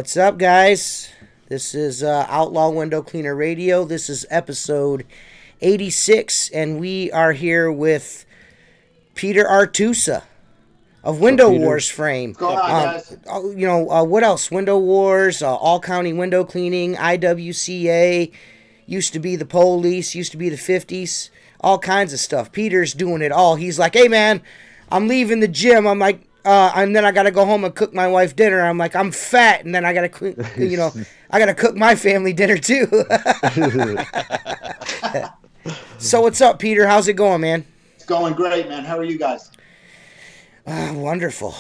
What's up, guys? This is Outlaw Window Cleaner Radio. This is episode 86, and we are here with Peter Artusa of Window Wars fame. Go on, guys. What else? Window Wars, All County Window Cleaning, IWCA, used to be the police, used to be the 50s, all kinds of stuff. Peter's doing it all. He's like, hey, man, I'm leaving the gym. I'm like, and then I got to go home and cook my wife dinner. I'm like, I'm fat, and then I got to, I got to cook my family dinner too. So what's up, Peter? How's it going, man? It's going great, man. How are you guys? Wonderful.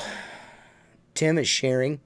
Tim is sharing.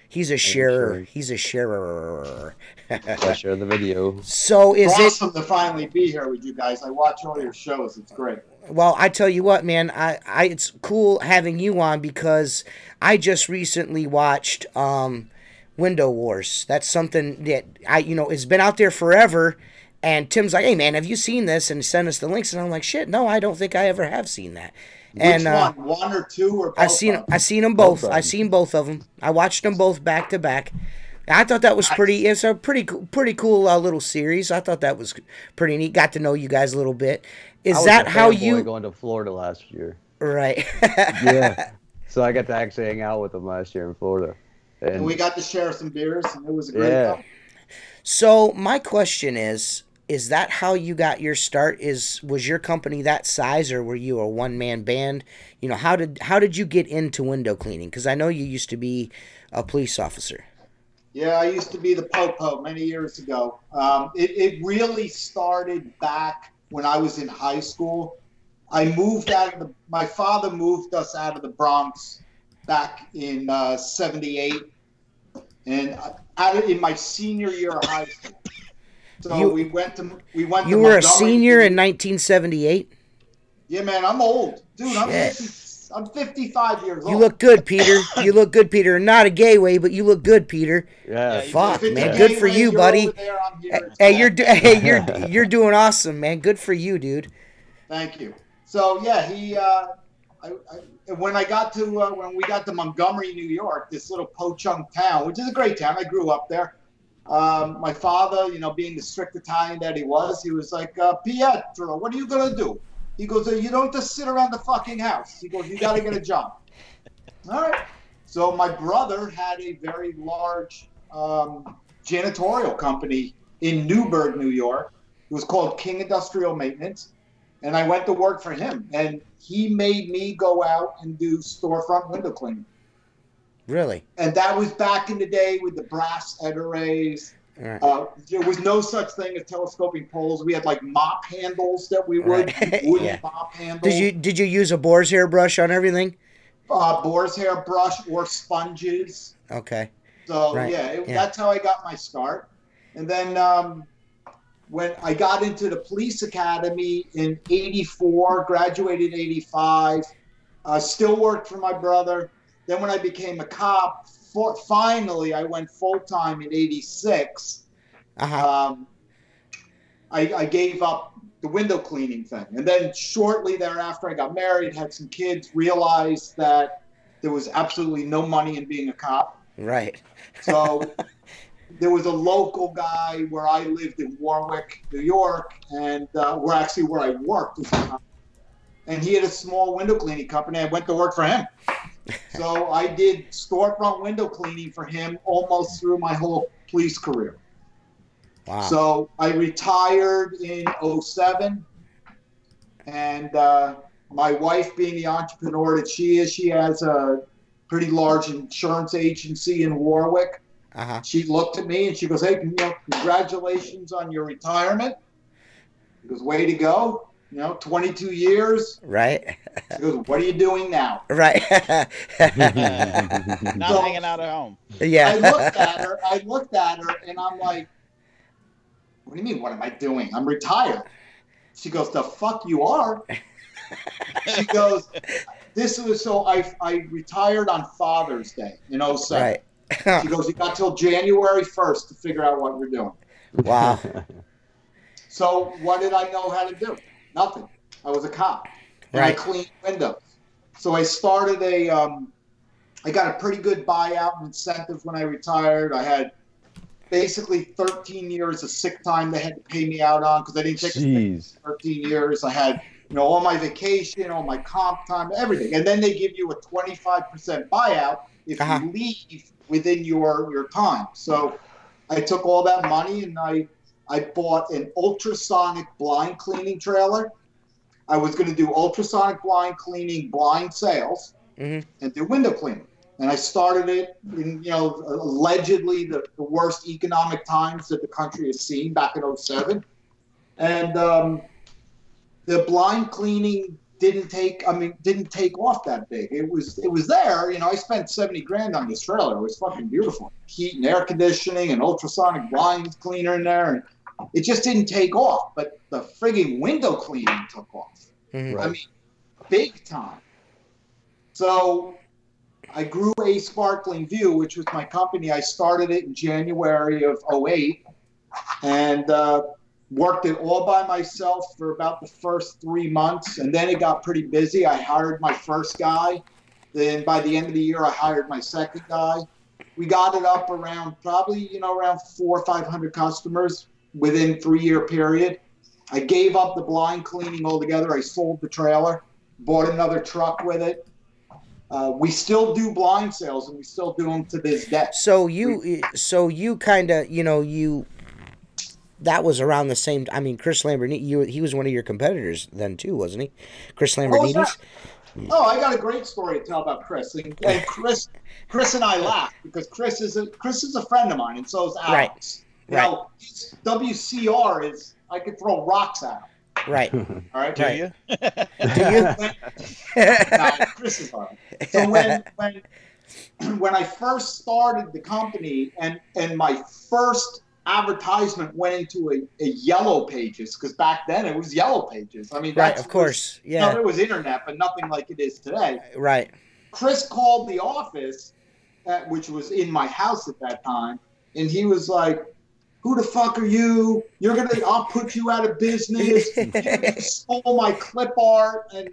He's a sharer. He's a sharer. I share the video. So is it's it awesome to finally be here with you guys? I watch all your shows. It's great. Well, I tell you what, man, it's cool having you on because I just recently watched Window Wars. That's something that it's been out there forever. And Tim's like, hey, man, have you seen this? And send us the links. And I'm like, shit, no, I don't think I ever have seen that. Which one or two or both? I seen them both. I seen both of them. I watched them both back to back. I thought that was it's a pretty cool little series. I thought that was pretty neat. Got to know you guys a little bit. Is that how you going to Florida last year? Right. Yeah. So I got to actually hang out with them last year in Florida. And we got to share some beers, and it was a great time. So my question is that how you got your start? Was your company that size, or were you a one-man band? How did you get into window cleaning? Because I know you used to be a police officer. Yeah, I used to be the po-po many years ago. It really started back when I was in high school. My father moved us out of the Bronx back in 78, and in my senior year of high school. So we went to You were Montgomery, a senior in 1978? Yeah, man, I'm old. Dude, I'm 55 years old. You look good, Peter. You look good, Peter. Not a gay way, but you look good, Peter. Yeah. Fuck, man. Good for you, buddy. You're doing awesome, man. Good for you, dude. Thank you. So yeah, when we got to Montgomery, New York, this little po-chunk town, which is a great town. I grew up there. My father, being the strict Italian that he was like, Pietro, what are you gonna do? He goes, you don't just sit around the fucking house. He goes, you got to get a job. All right. So my brother had a very large janitorial company in Newburgh, New York. It was called King Industrial Maintenance. And I went to work for him. And he made me go out and do storefront window cleaning. Really? And that was back in the day with the brass head arrays. Right. There was no such thing as telescoping poles. We had like mop handles that we would wooden mop handles. Did you use a boar's hair brush on everything? Boar's hair brush or sponges. Okay. So that's how I got my start. And then when I got into the police academy in '84, graduated in '85, still worked for my brother. Then when I became a cop, finally I went full-time in '86. I gave up the window cleaning thing. And then shortly thereafter I got married, had some kids, realized that there was absolutely no money in being a cop. Right. So there was a local guy where I lived in Warwick, New York, and where I worked. And he had a small window cleaning company. I went to work for him. So I did storefront window cleaning for him almost through my whole police career. Wow. So I retired in '07, and my wife, being the entrepreneur that she has a pretty large insurance agency in Warwick. She looked at me and she goes, hey, congratulations on your retirement. She goes, way to go. 22 years. Right. She goes, what are you doing now? Right. Not hanging out at home. Yeah. I looked at her and I'm like, what do you mean, what am I doing? I'm retired. She goes, the fuck you are? She goes, I retired on Father's Day in '07. Right. She goes, you got till January 1st to figure out what you're doing. Wow. So what did I know how to do? Nothing. I was a cop. And I cleaned windows. So I started I got a pretty good buyout and incentives when I retired. I had basically 13 years of sick time they had to pay me out on because I didn't take a sick 13 years. I had, all my vacation, all my comp time, everything. And then they give you a 25% buyout if you leave within your time. So I took all that money and I bought an ultrasonic blind cleaning trailer. I was going to do ultrasonic blind cleaning, blind sales, and do window cleaning. And I started it in, allegedly the worst economic times that the country has seen back in 2007. And the blind cleaning didn't take off that big. It was there. I spent $70,000 on this trailer. It was fucking beautiful. Heat and air conditioning and ultrasonic blind cleaner in there. And it just didn't take off. But the frigging window cleaning took off. Right. I mean, big time. So I grew A Sparkling View, which was my company. I started it in January of 2008 and worked it all by myself for about the first 3 months. And then it got pretty busy. I hired my first guy. Then by the end of the year, I hired my second guy. We got it up around probably, around 400 or 500 customers within a 3-year period. I gave up the blind cleaning altogether. I sold the trailer, bought another truck with it. We still do blind sales, and we still do them to this day. So you kind of, that was around the same. I mean, Chris Lamborghini, he was one of your competitors then too, wasn't he? Chris Lamborghini's. Oh, I got a great story to tell about Chris. And Chris and I laugh because Chris is a friend of mine, and so is Alex. Right. WCR is. I could throw rocks at him. Right. All right. Do you? Do you? No, Chris is hard. So when I first started the company and my first advertisement went into a yellow pages, because back then it was yellow pages. I mean, right, of course. Yeah. It was internet, but nothing like it is today. Right. Chris called the office, which was in my house at that time, and he was like, "Who the fuck are you? I'll put you out of business. You stole my clip art." And,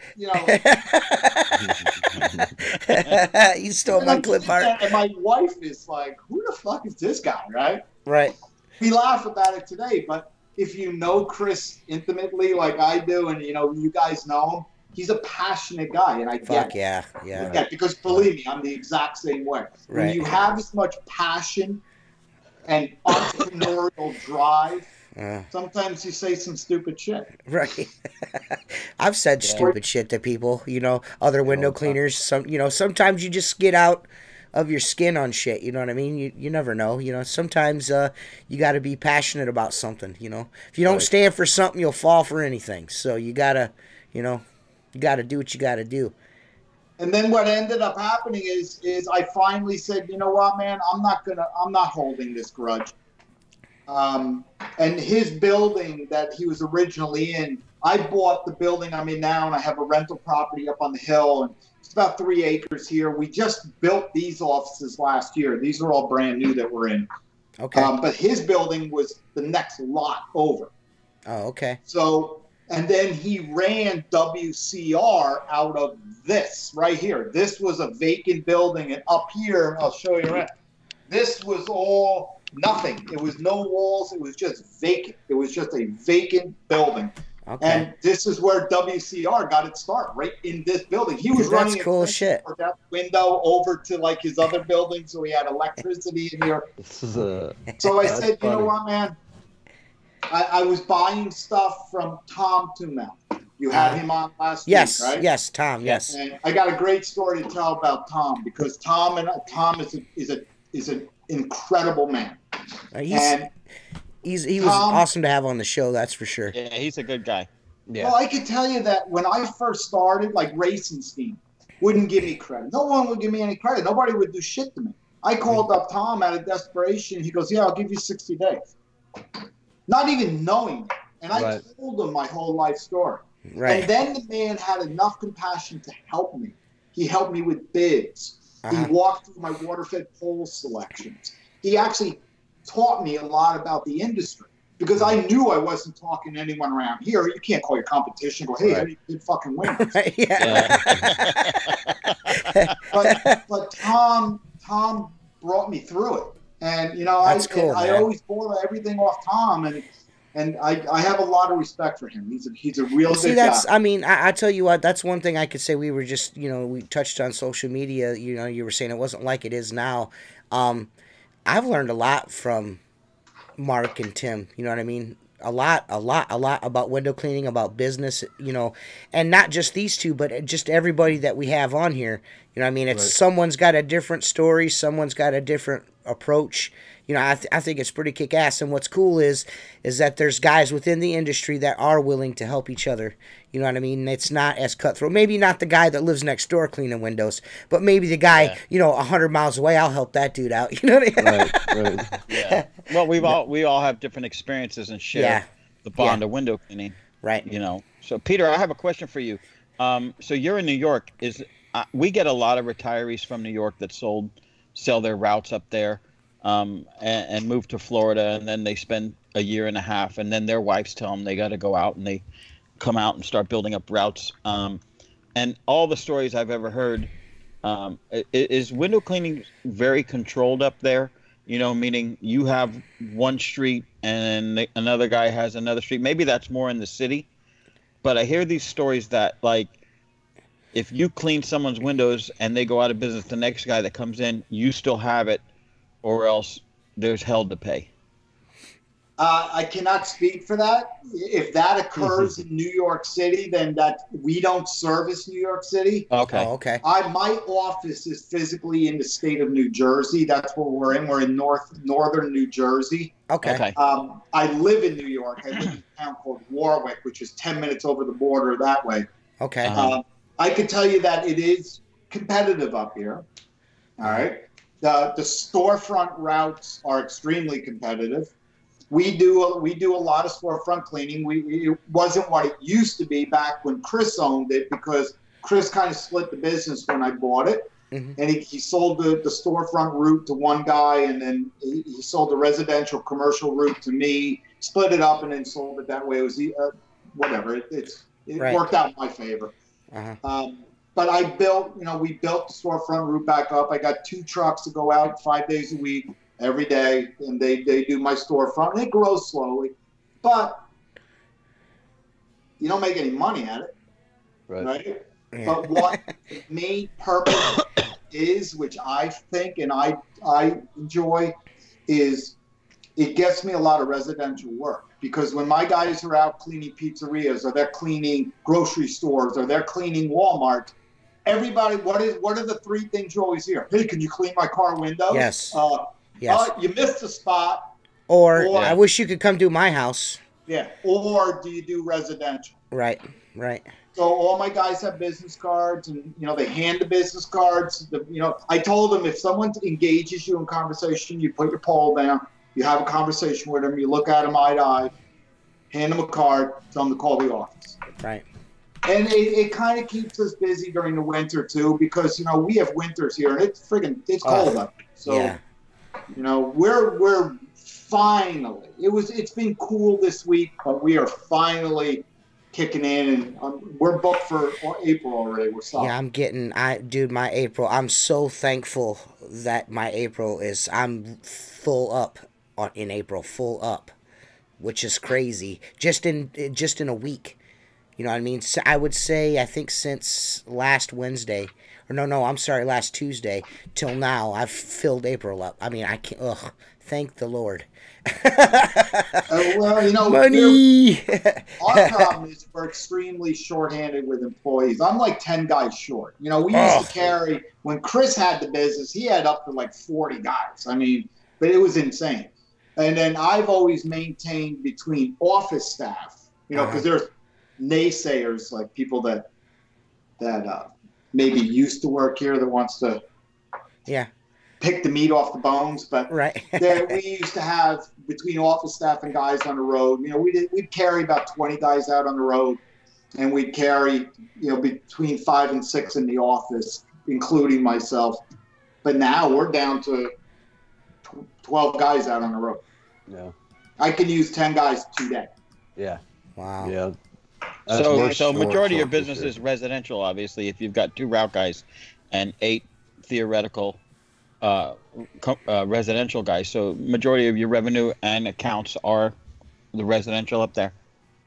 You stole my clip art. And my wife is like, "Who the fuck is this guy?" Right? Right. We laugh about it today, but if you know Chris intimately like I do, and, you guys know him, he's a passionate guy, and I get it. Yeah. Yeah, because believe me, I'm the exact same way. Right. When you have as much passion and entrepreneurial drive, sometimes you say some stupid shit. Right. I've said stupid shit to people, other window cleaners. Sometimes you just get out of your skin on shit, you know what I mean? You never know, sometimes you got to be passionate about something, If you don't stand for something, you'll fall for anything. So you got to, you got to do what you got to do. And then what ended up happening is I finally said, you know what, man, I'm not holding this grudge. And his building that he was originally in, I bought the building I'm in now, and I have a rental property up on the hill, and it's about 3 acres here. We just built these offices last year. These are all brand new that we're in. Okay. But his building was the next lot over. Oh, okay. So, and then he ran WCR out of this right here. This was a vacant building, and up here, I'll show you around. This was all nothing. It was no walls. It was just vacant. It was just a vacant building. Okay. And this is where WCR got its start, right in this building. He was running cool shit. Out the window over to like his other building, so he had electricity in here. So I said, you know what, man? I was buying stuff from Tom Tumel. You had him on last week, right? Yes, Tom. Yes. And I got a great story to tell about Tom, because Tom is an incredible man. He was awesome to have on the show, that's for sure. Yeah, he's a good guy. Yeah. Well, I could tell you that when I first started, like Racing Steam wouldn't give me credit. No one would give me any credit. Nobody would do shit to me. I called up Tom out of desperation. He goes, "Yeah, I'll give you 60 days." Not even knowing it. And I told him my whole life story. Right. And then the man had enough compassion to help me. He helped me with bids. He walked through my water-fed pole selections. He actually taught me a lot about the industry, because I knew I wasn't talking to anyone around here. You can't call your competition and go, "Hey, how do you fucking win?" Yeah. but Tom brought me through it, and That's cool, I always boil everything off Tom, and I have a lot of respect for him. He's a real good guy. I mean, I tell you what, that's one thing I could say. We were just, we touched on social media. You were saying it wasn't like it is now. I've learned a lot from Mark and Tim. You know what I mean? A lot about window cleaning, about business, and not just these two, but just everybody that we have on here. You know what I mean? It's right. Someone's got a different story. Someone's got a different approach. I think it's pretty kick-ass. And what's cool is that there's guys within the industry that are willing to help each other. You know what I mean? It's not as cutthroat. Maybe not the guy that lives next door cleaning windows, but maybe the guy, 100 miles away, I'll help that dude out. You know what I mean? Right. Yeah. Well, we all have different experiences and share the bond of window cleaning. Right. So Peter, I have a question for you. So you're in New York. We get a lot of retirees from New York that sell their routes up there. And move to Florida, and then they spend a year and a half, and then their wives tell them they got to go out, and they come out and start building up routes. And all the stories I've ever heard, is window cleaning very controlled up there? Meaning you have one street and another guy has another street. Maybe that's more in the city, but I hear these stories that, like, if you clean someone's windows and they go out of business, the next guy that comes in, you still have it, or else there's hell to pay. I cannot speak for that. If that occurs in New York City, then we don't service New York City. Okay. Oh, okay. My office is physically in the state of New Jersey. That's where we're in. We're in northern New Jersey. Okay. I live in New York. I live in a town called Warwick, which is 10 minutes over the border that way. Okay. I can tell you that it is competitive up here. All right. The storefront routes are extremely competitive. We do a lot of storefront cleaning. It wasn't what it used to be back when Chris owned it, because Chris kind of split the business when I bought it. Mm-hmm. And he sold the storefront route to one guy, and then he sold the residential commercial route to me, split it up, and then sold it that way. It was whatever. It right. worked out in my favor. Uh-huh. But we built the storefront route back up. I got 2 trucks to go out 5 days a week, every day, and they do my storefront. It grows slowly, but you don't make any money at it, right? Yeah. But what the main purpose is, which I think and I enjoy, is it gets me a lot of residential work. Because when my guys are out cleaning pizzerias, or they're cleaning grocery stores, or they're cleaning Walmart, everybody, what are the 3 things you always hear? Hey, can you clean my car windows? Yes. Yes. You missed a spot. Or I wish you could come to my house. Yeah. Or do you do residential? Right. So all my guys have business cards, and they hand the business cards. I told them, if someone engages you in conversation, you put your pole down, you have a conversation with them, you look at them eye to eye, hand them a card, tell them to call the office. Right. And it kind of keeps us busy during the winter too, because we have winters here, and it's cold up. So yeah. We're finally, it's been cool this week, but we are finally kicking in, and we're booked for April already. We're solid. Yeah, my April, I'm so thankful that my April I'm full up in April, full up, which is crazy. Just in a week. You know what I mean? So I would say, I think since last Wednesday, last Tuesday till now, I've filled April up. I mean, I can't, thank the Lord. Money! Our problem is we're extremely short-handed with employees. I'm like 10 guys short. We used to carry, when Chris had the business, he had up to like 40 guys. I mean, but it was insane. And then I've always maintained between office staff, because there's naysayers, like people that maybe used to work here that wants to pick the meat off the bones, but right. We used to have, between office staff and guys on the road, we'd carry about 20 guys out on the road, and we'd carry between 5 and 6 in the office, including myself. But now we're down to 12 guys out on the road. Yeah, I can use 10 guys today. Yeah. Wow. Yeah. So majority of your business is residential, obviously, if you've got 2 route guys. and 8 theoretical residential guys. So majority of your revenue and accounts are the residential up there.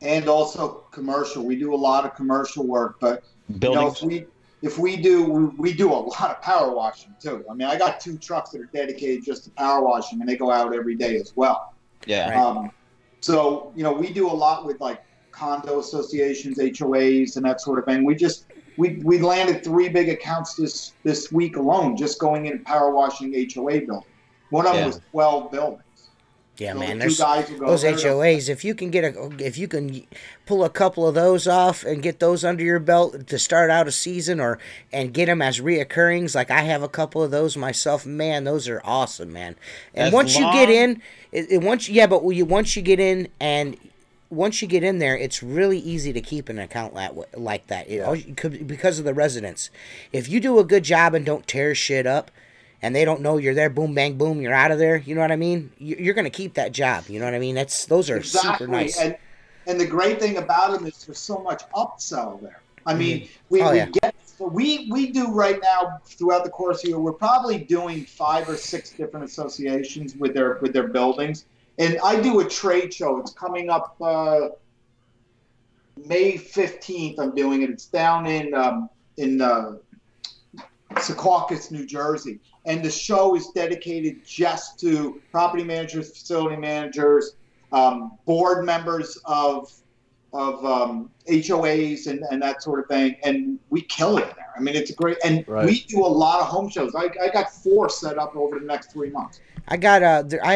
And also commercial. We do a lot of commercial work, but Buildings. if we do a lot of power washing too. I mean, I got 2 trucks that are dedicated just to power washing, and they go out every day as well. Yeah. Right. So we do a lot with like condo associations, HOAs, and that sort of thing. We landed 3 big accounts this week alone, just going in power washing HOA building. One of them was 12 buildings. Yeah, So man. the 2 guys will go Those there. HOAs. If you can pull a couple of those off and get those under your belt to start out a season, and get them as reoccurrings, like I have a couple of those myself. Man, those are awesome, man. And once you get in there, it's really easy to keep an account like that. Because of the residents. If you do a good job and don't tear shit up, and they don't know you're there, boom, bang, boom, you're out of there. You know what I mean? You're going to keep that job. You know what I mean? Those are super nice. And the great thing about them is there's so much upsell there. I mean, we do right now throughout the course of the year, we're probably doing 5 or 6 different associations with their buildings. And I do a trade show. It's coming up May 15th. I'm doing it. It's down in Secaucus, New Jersey. And the show is dedicated just to property managers, facility managers, board members of HOAs and that sort of thing. And we kill it there. I mean, it's great. And we do a lot of home shows. I got 4 set up over the next 3 months. I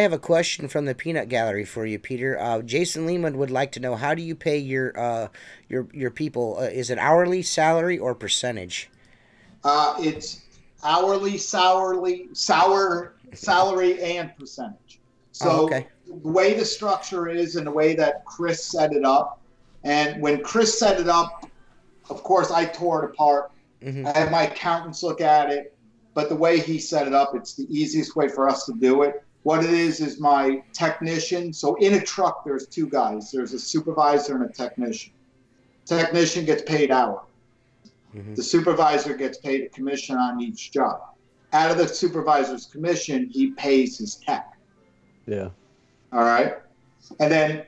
have a question from the Peanut Gallery for you, Peter. Jason Lehman would like to know, how do you pay your people? Is it hourly, salary, or percentage? It's hourly, salary, and percentage. So the way the structure is and the way that Chris set it up, and when Chris set it up, of course, I tore it apart. Mm-hmm. I had my accountants look at it, but the way he set it up, it's the easiest way for us to do it. What it is my technician. So in a truck, there's 2 guys. There's a supervisor and a technician. Technician gets paid hourly. Mm-hmm. The supervisor gets paid a commission on each job. Out of the supervisor's commission, he pays his tech. Yeah. All right. And then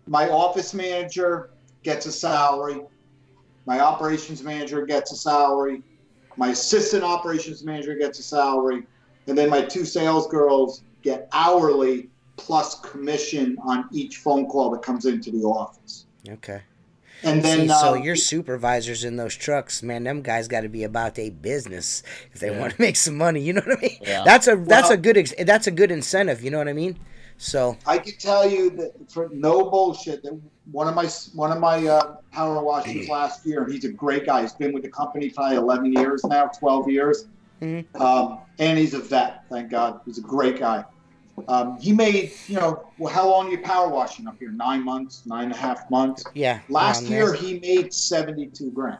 my office manager gets a salary. My operations manager gets a salary. My assistant operations manager gets a salary. And then my 2 sales girls get hourly plus commission on each phone call that comes into the office. Okay. And then, so your supervisors in those trucks, man, them guys got to be about their business if they want to make some money. You know what I mean? Yeah. That's a good incentive. You know what I mean? So I can tell you that, for no bullshit, that one of my power washers last year, and he's a great guy. He's been with the company probably 11 years now, 12 years, and he's a vet. Thank God, he's a great guy. He made, how long are you power washing up here? 9 months, 9.5 months. Yeah. Last year he made $72,000.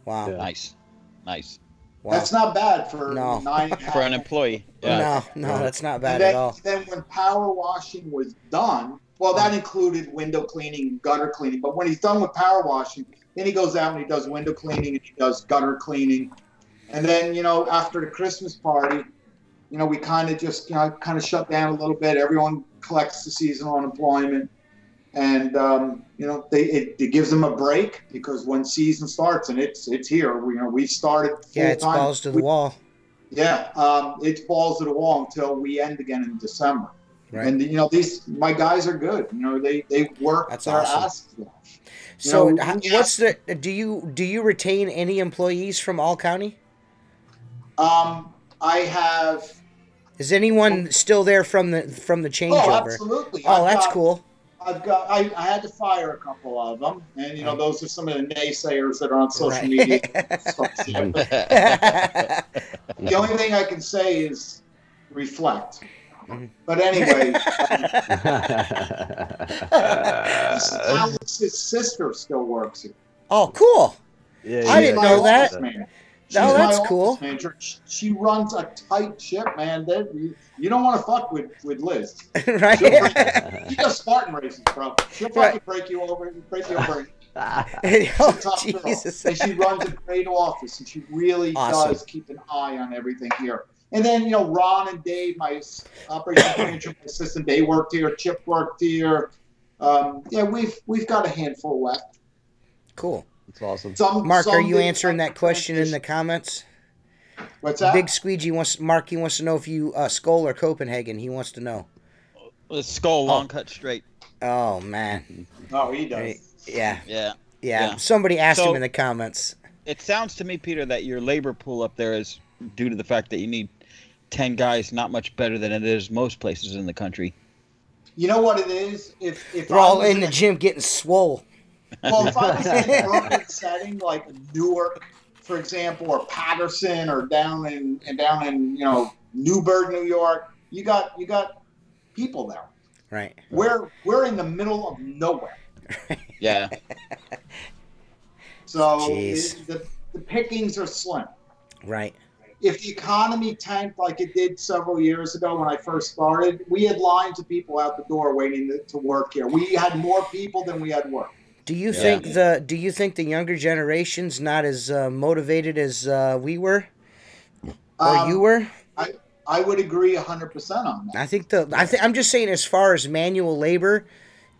Wow. Yeah. Nice. Wow. That's not bad for 9.5 for an employee. Yeah. No, that's not bad at all. Then when power washing was done, well, that included window cleaning, gutter cleaning. But when he's done with power washing, then he goes out and he does window cleaning and he does gutter cleaning. And then, after the Christmas party, we kind of just, kind of shut down a little bit. Everyone collects the seasonal unemployment. And, it gives them a break, because when season starts, and it's here, we started full time. Yeah, it's balls to the wall. Yeah, it's balls to the wall until we end again in December. Right. And, my guys are good. They work their asses off. So do you retain any employees from All County? I have. Is anyone still there from the changeover? Oh, absolutely. That's cool. I had to fire a couple of them, and those are some of the naysayers that are on social media. The only thing I can say is reflect. But anyway, Alex's sister still works here. Oh, cool! Yeah, I didn't know that. Oh, that's cool. Manager. She runs a tight ship, man. You don't want to fuck with Liz. Right? She does Spartan races, bro. She'll fucking break you over. Oh, tough Jesus. girl. And she runs a great office, and she really does keep an eye on everything here. And then, you know, Ron and Dave, my operations manager, my assistant, they worked here. Chip worked here. Yeah, we've got a handful left. Cool. That's awesome. Mark, are you answering that question in the comments? What's that? Big Squeegee wants Mark. He wants to know if you Skull or Copenhagen. He wants to know. The Skull, long cut straight. Oh man. Oh, he does. Yeah. Somebody asked him in the comments. It sounds to me, Peter, that your labor pool up there is due to the fact that you need 10 guys, not much better than it is most places in the country. You know what it is? If they're all in the gym getting swole. Well, if I was in an urban setting like Newark, for example, or Patterson, or down in you know, Newburgh, New York, you got people there. Right. We're in the middle of nowhere. Yeah. So the pickings are slim. Right. If the economy tanked like it did several years ago when I first started, we had lines of people out the door waiting to work here. We had more people than we had work. Do you think the younger generation's not as motivated as we were, or you were? I would agree 100% on that. I'm just saying, as far as manual labor,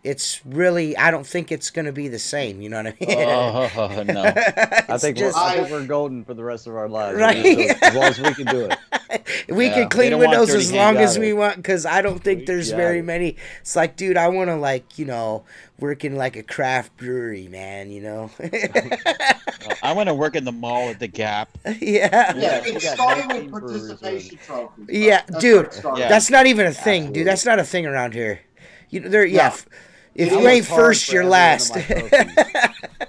it's really, I don't think it's going to be the same. You know what I mean? Oh, no. I think we're golden for the rest of our lives. Right. So as long as we can do it. We can clean windows as long as we want, because I don't think there's very many. It's like, dude, I want to, like, you know, work in like a craft brewery, man, you know? I want to work in the mall at the Gap. Yeah, it started with participation trophies. Yeah, dude, that's not even a thing, dude. That's not a thing around here. If you ain't first, you're last.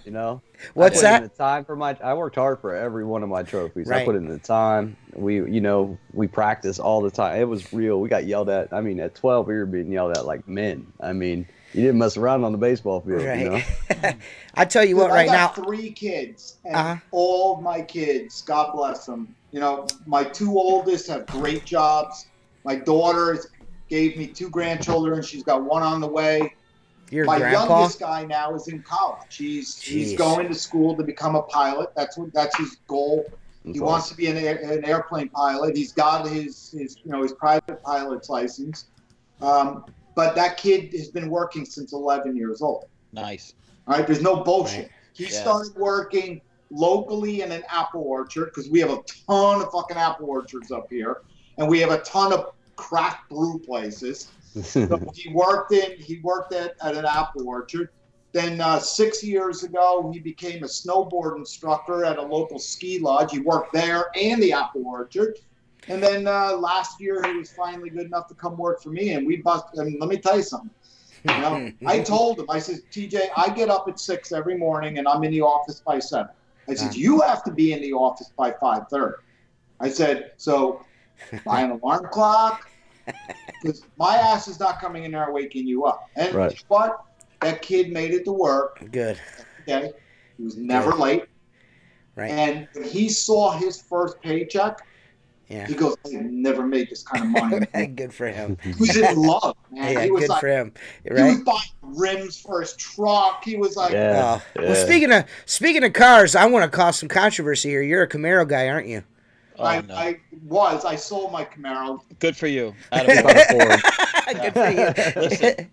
You know? What's that? I worked hard for every one of my trophies. Right. I put in the time. We practice all the time. It was real. We got yelled at. I mean, at 12, we were being yelled at like men. I mean, you didn't mess around on the baseball field. Right. You know? I tell you what, right I now. got 3 kids, and all of my kids, God bless them. You know, my 2 oldest have great jobs. My daughter gave me 2 grandchildren. She's got 1 on the way. My youngest guy now is in college. He's going to school to become a pilot. That's his goal. He wants to be an airplane pilot. He's got his private pilot's license. But that kid has been working since 11 years old. Nice. All right, there's no bullshit. Right. He started working locally in an apple orchard, because we have a ton of fucking apple orchards up here, and we have a ton of craft brew places. So he worked at an apple orchard. Then 6 years ago, he became a snowboard instructor at a local ski lodge. He worked there and the apple orchard. And then last year, he was finally good enough to come work for me. And let me tell you something. You know, I told him, I said, TJ, I get up at 6 every morning, and I'm in the office by 7. I said, you have to be in the office by 5:30. I said, so buy an alarm clock, because my ass is not coming in there waking you up. And but that kid made it to work. Good. Okay. He was never late. Right. And when he saw his first paycheck, he goes, I never made this kind of money. Good for him. He was in love, man. Yeah, he was good like, for him. Right? He was buying rims for his truck. He was like, Well, speaking of cars, I want to cause some controversy here. You're a Camaro guy, aren't you? I sold my Camaro. Good for you. Good for you. Listen,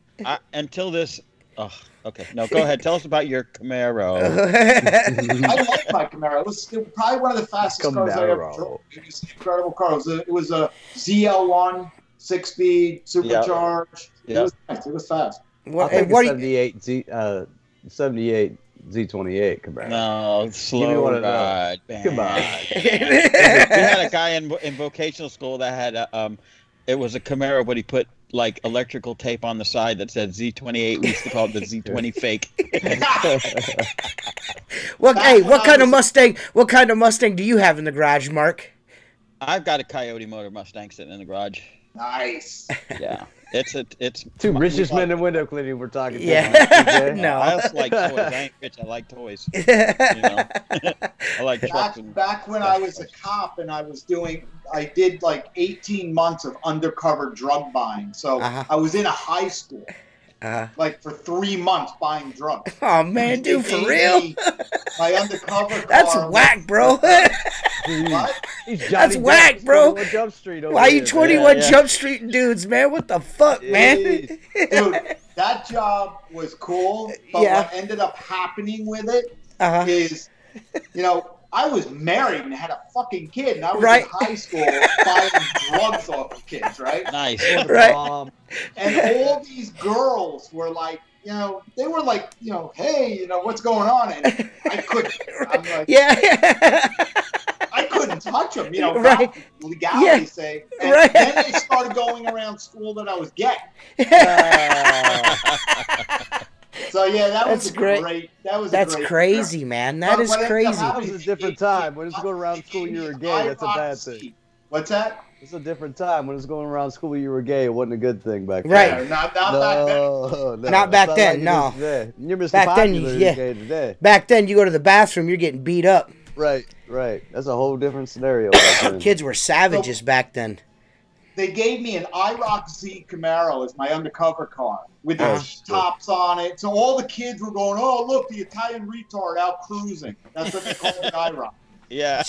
until this. Oh, okay. No, go ahead. Tell us about your Camaro. I like my Camaro. It was probably one of the fastest cars I ever drove. It was an incredible car. It was a ZL1, 6-speed, supercharged. It was nice. It was fast. I think a 78 Z28 Camaro. No, slow ride, man. Come on. We had a guy in vocational school that had it was a Camaro, but he put like electrical tape on the side that said Z28. We used to call it the Z20 fake. What kind of Mustang? What kind of Mustang do you have in the garage, Mark? I've got a Coyote Motor Mustang sitting in the garage. Nice. Yeah. It's 2 richest men in window cleaning we're talking about. Yeah. No. I also like toys. I ain't rich. I like toys. You know? I like trucks. Back when I was a cop and I did like 18 months of undercover drug buying. So I was in a high school. like for 3 months buying drugs. Oh man, dude, for real? My undercover car. That's whack, bro. What? That's whack, bro. 21 Jump Street over Why you here. 21 Jump Street dudes, man? What the fuck, man? Dude, that job was cool, but what ended up happening with it is, you know, I was married and had a fucking kid, and I was in high school buying drugs off of kids, right? Nice. Right. And all these girls were like, you know, they were like, you know, hey, you know, what's going on? And I couldn't. I'm like, I couldn't touch them, you know, legality sake. And then they started going around school that I was gay. So yeah, that's great. That's crazy, man. That is crazy. It was a different time. When it's going around school you were gay, that's a bad thing. What's that? It's a different time. When it's going around school you were gay, it wasn't a good thing back then. Right. Not back then. No, not back then, no. You're Mr. Back then, Popular gay today. Back then, you go to the bathroom, you're getting beat up. Right. That's a whole different scenario. Kids were savages back then. They gave me an IROC Z Camaro as my undercover car with the tops on it. So all the kids were going, "Oh, look, the Italian retard out cruising." That's what they called the IROC. Yeah.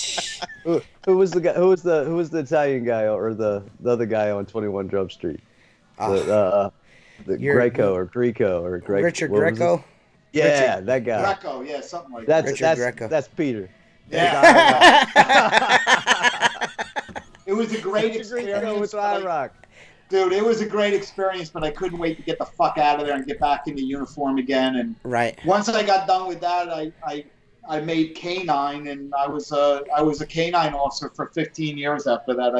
Who was the guy? Who was the Italian guy or the other guy on 21 Jump Street? The Greco or Greco or Greco. Richard Greco. Yeah, Richard. That guy. Greco, yeah, something like that. Richard Greco. That's Peter. Yeah. It was a great experience. With IROC. Dude, it was a great experience, but I couldn't wait to get the fuck out of there and get back into uniform again. And once I got done with that, I made K-9, and I was a K-9 officer for 15 years after that.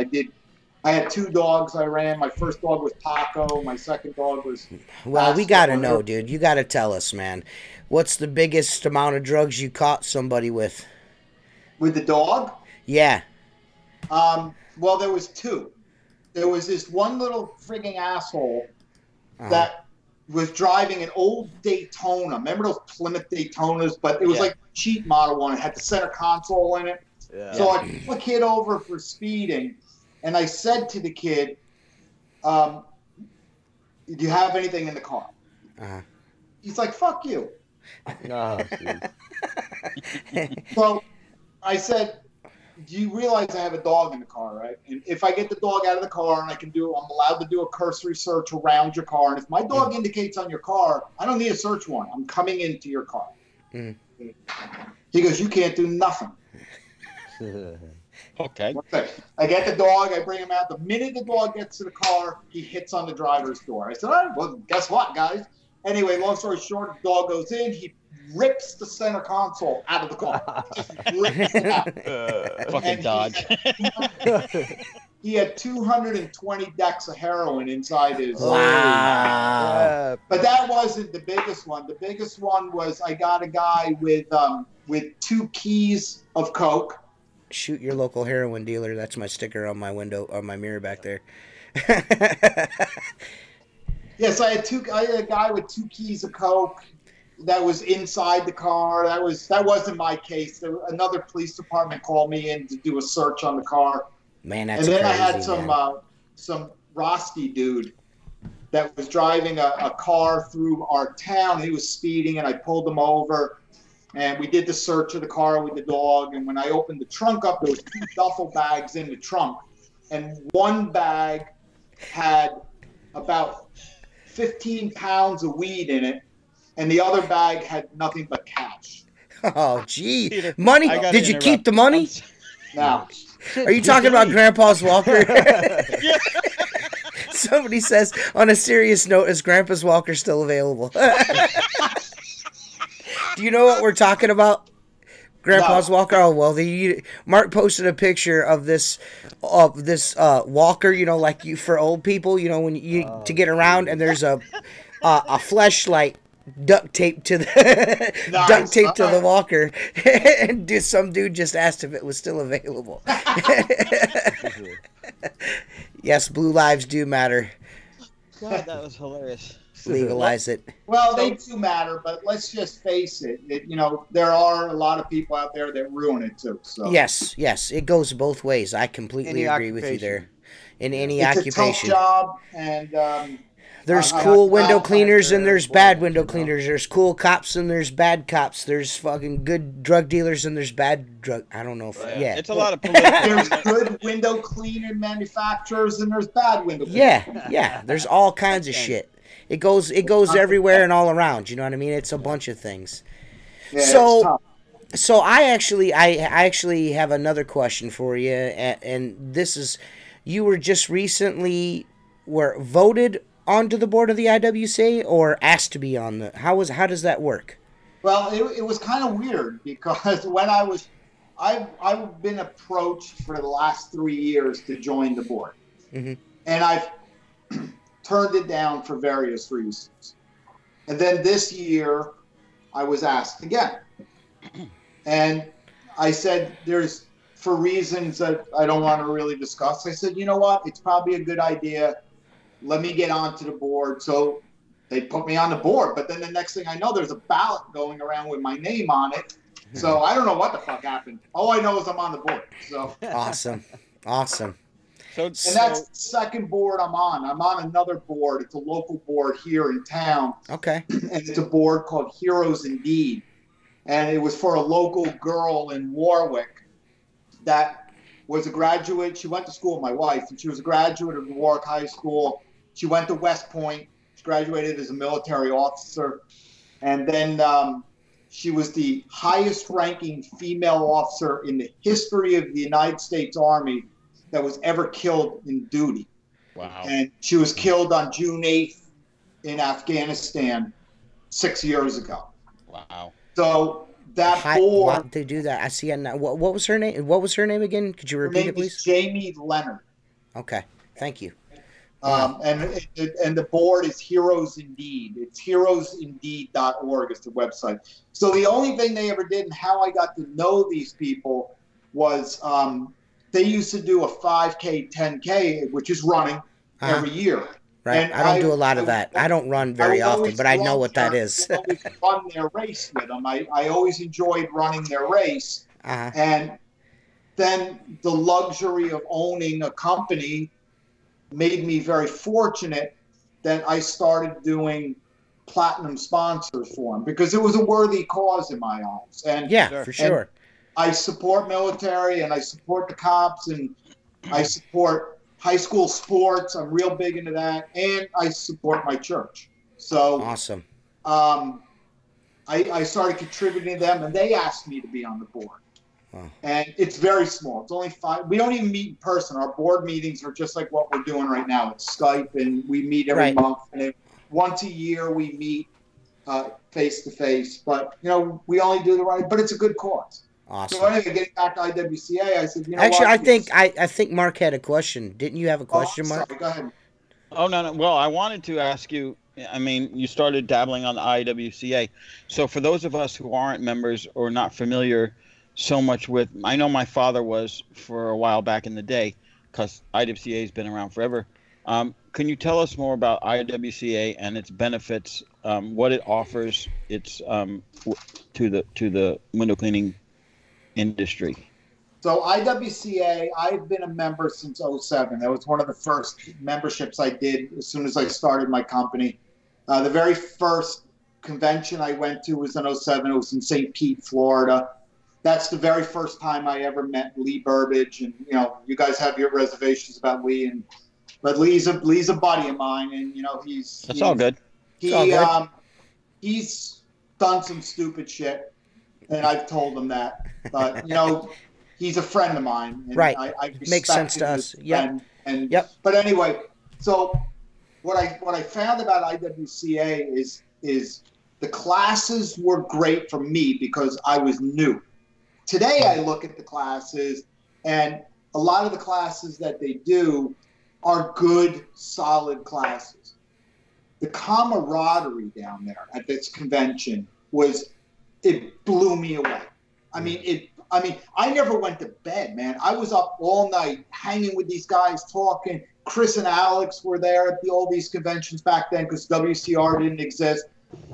I had 2 dogs I ran. My first dog was Paco. My second dog was... Well, we got to know, dude. You got to tell us, man. What's the biggest amount of drugs you caught somebody with? With the dog? Yeah. Well, there was 2. There was this one little frigging asshole that was driving an old Daytona. Remember those Plymouth Daytonas? But it was like a cheap model one. It had the center console in it. Yeah. So I pulled the kid over for speeding, and I said to the kid, "Do you have anything in the car?" He's like, "Fuck you." So I said, "Do you realize I have a dog in the car, right? And if I get the dog out of the car and I'm allowed to do a cursory search around your car. And if my dog indicates on your car, I don't need a search warrant. I'm coming into your car." He goes, "You can't do nothing." Okay. I get the dog. I bring him out. The minute the dog gets to the car, he hits on the driver's door. I said, "All right, well, guess what, guys?" Anyway, long story short, the dog goes in. He rips the center console out of the car. Just rips it out. Fucking Dodge. He had 220 decks of heroin inside his. Wow. But that wasn't the biggest one. The biggest one was I got a guy with 2 keys of coke. Shoot your local heroin dealer. That's my sticker on my window, on my mirror back there. Yes, I had a guy with 2 keys of coke that was inside the car. That wasn't my case. Another police department called me in to do a search on the car. Man, that's crazy. And then crazy, I had some Roski dude that was driving a car through our town. He was speeding, and I pulled him over, and we did the search of the car with the dog. And when I opened the trunk up, there was 2 duffel bags in the trunk, and one bag had about 15 pounds of weed in it, and the other bag had nothing but cash. Oh, gee. Peter, money? Did you keep the money? No. Are you talking about Grandpa's Walker? Somebody says, on a serious note, is Grandpa's Walker still available? Do you know what we're talking about? Grandpa's Walker? Oh, well, Mark posted a picture of this walker, you know, like for old people, you know, when you to get around, and there's a fleshlight duct taped to the duct taped to the walker, and some dude just asked if it was still available. Yes, blue lives do matter. God, that was hilarious. Legalize it. Well, they do matter, but let's just face it. You know, there are a lot of people out there that ruin it too. So yes, it goes both ways. I completely agree with you there. In any it's occupation, a tough job, and There's cool window cleaners and there's bad window you know? cleaners. There's cool cops and there's bad cops. There's fucking good drug dealers and there's bad drug. I don't know if It's a lot of political. There's good window cleaner manufacturers and there's bad window cleaners. Yeah. There's all kinds of shit. It goes everywhere and all around. You know what I mean? It's a bunch of things. Yeah, it's tough. So I actually have another question for you, and this is, you were just recently voted onto the board of the IWCA or asked to be on the, how does that work? Well, it was kind of weird because when I've been approached for the last 3 years to join the board, and I've turned it down for various reasons. And then this year I was asked again. And I said, for reasons that I don't want to really discuss, I said, you know what? It's probably a good idea. Let me get onto the board. So they put me on the board. But then the next thing I know, there's a ballot going around with my name on it. So I don't know what the fuck happened. All I know is I'm on the board. So Awesome. And that's the second board I'm on. I'm on another board. It's a local board here in town. Okay. And it's a board called Heroes Indeed. And it was for a local girl in Warwick that was a graduate. She went to school with my wife, and she was a graduate of Warwick High School. She went to West Point. She graduated as a military officer. And then she was the highest-ranking female officer in the history of the United States Army that was ever killed in duty. Wow. And she was killed on June 8th in Afghanistan 6 years ago. Wow. So that board. Why did they do that? I see it now. What was her name? What was her name again? Could you repeat it, please? Jamie Leonard. Okay. Thank you. And the board is Heroes Indeed. It's heroesindeed.org is the website. So the only thing they ever did and how I got to know these people was they used to do a 5K, 10K, which is running every year. Right. And I don't do a lot of that. I don't run very often, but I know what that is. I always run their race with them. I always enjoyed running their race. And then the luxury of owning a company made me very fortunate that I started doing platinum sponsors for them because it was a worthy cause in my eyes. And for sure. And I support military and I support the cops and I support high school sports. I'm real big into that. And I support my church. So awesome. I started contributing to them and they asked me to be on the board. And it's very small. It's only 5. We don't even meet in person. Our board meetings are just like what we're doing right now. It's Skype, and we meet every month. And then once a year, we meet face to face. But we only do the right. But it's a good cause. Awesome. So anyway, getting back to IWCA, I said, actually, what? I think Mark had a question. Didn't you have a question, Mark? Sorry, go ahead. Oh no. Well, I wanted to ask you. I mean, you started dabbling on the IWCA. So for those of us who aren't members or not familiar so much with, I know my father was for a while back in the day because IWCA has been around forever. Can you tell us more about IWCA and its benefits, what it offers its to the window cleaning industry? So IWCA, I've been a member since 2007. That was one of the first memberships I did as soon as I started my company. The very first convention I went to was in 2007. It was in St. Pete, Florida. That's the very first time I ever met Lee Burbage, and you guys have your reservations about Lee, but Lee's a buddy of mine, and he's all good. He's done some stupid shit, and I've told him that, but he's a friend of mine, and right? I respect makes sense to us. But anyway, so what I found about IWCA is the classes were great for me because I was new. Today, I look at the classes, and a lot of the classes that they do are good, solid classes. The camaraderie down there at this convention it blew me away. I mean, I never went to bed, man. I was up all night hanging with these guys, talking. Chris and Alex were there at all these conventions back then because WCR didn't exist,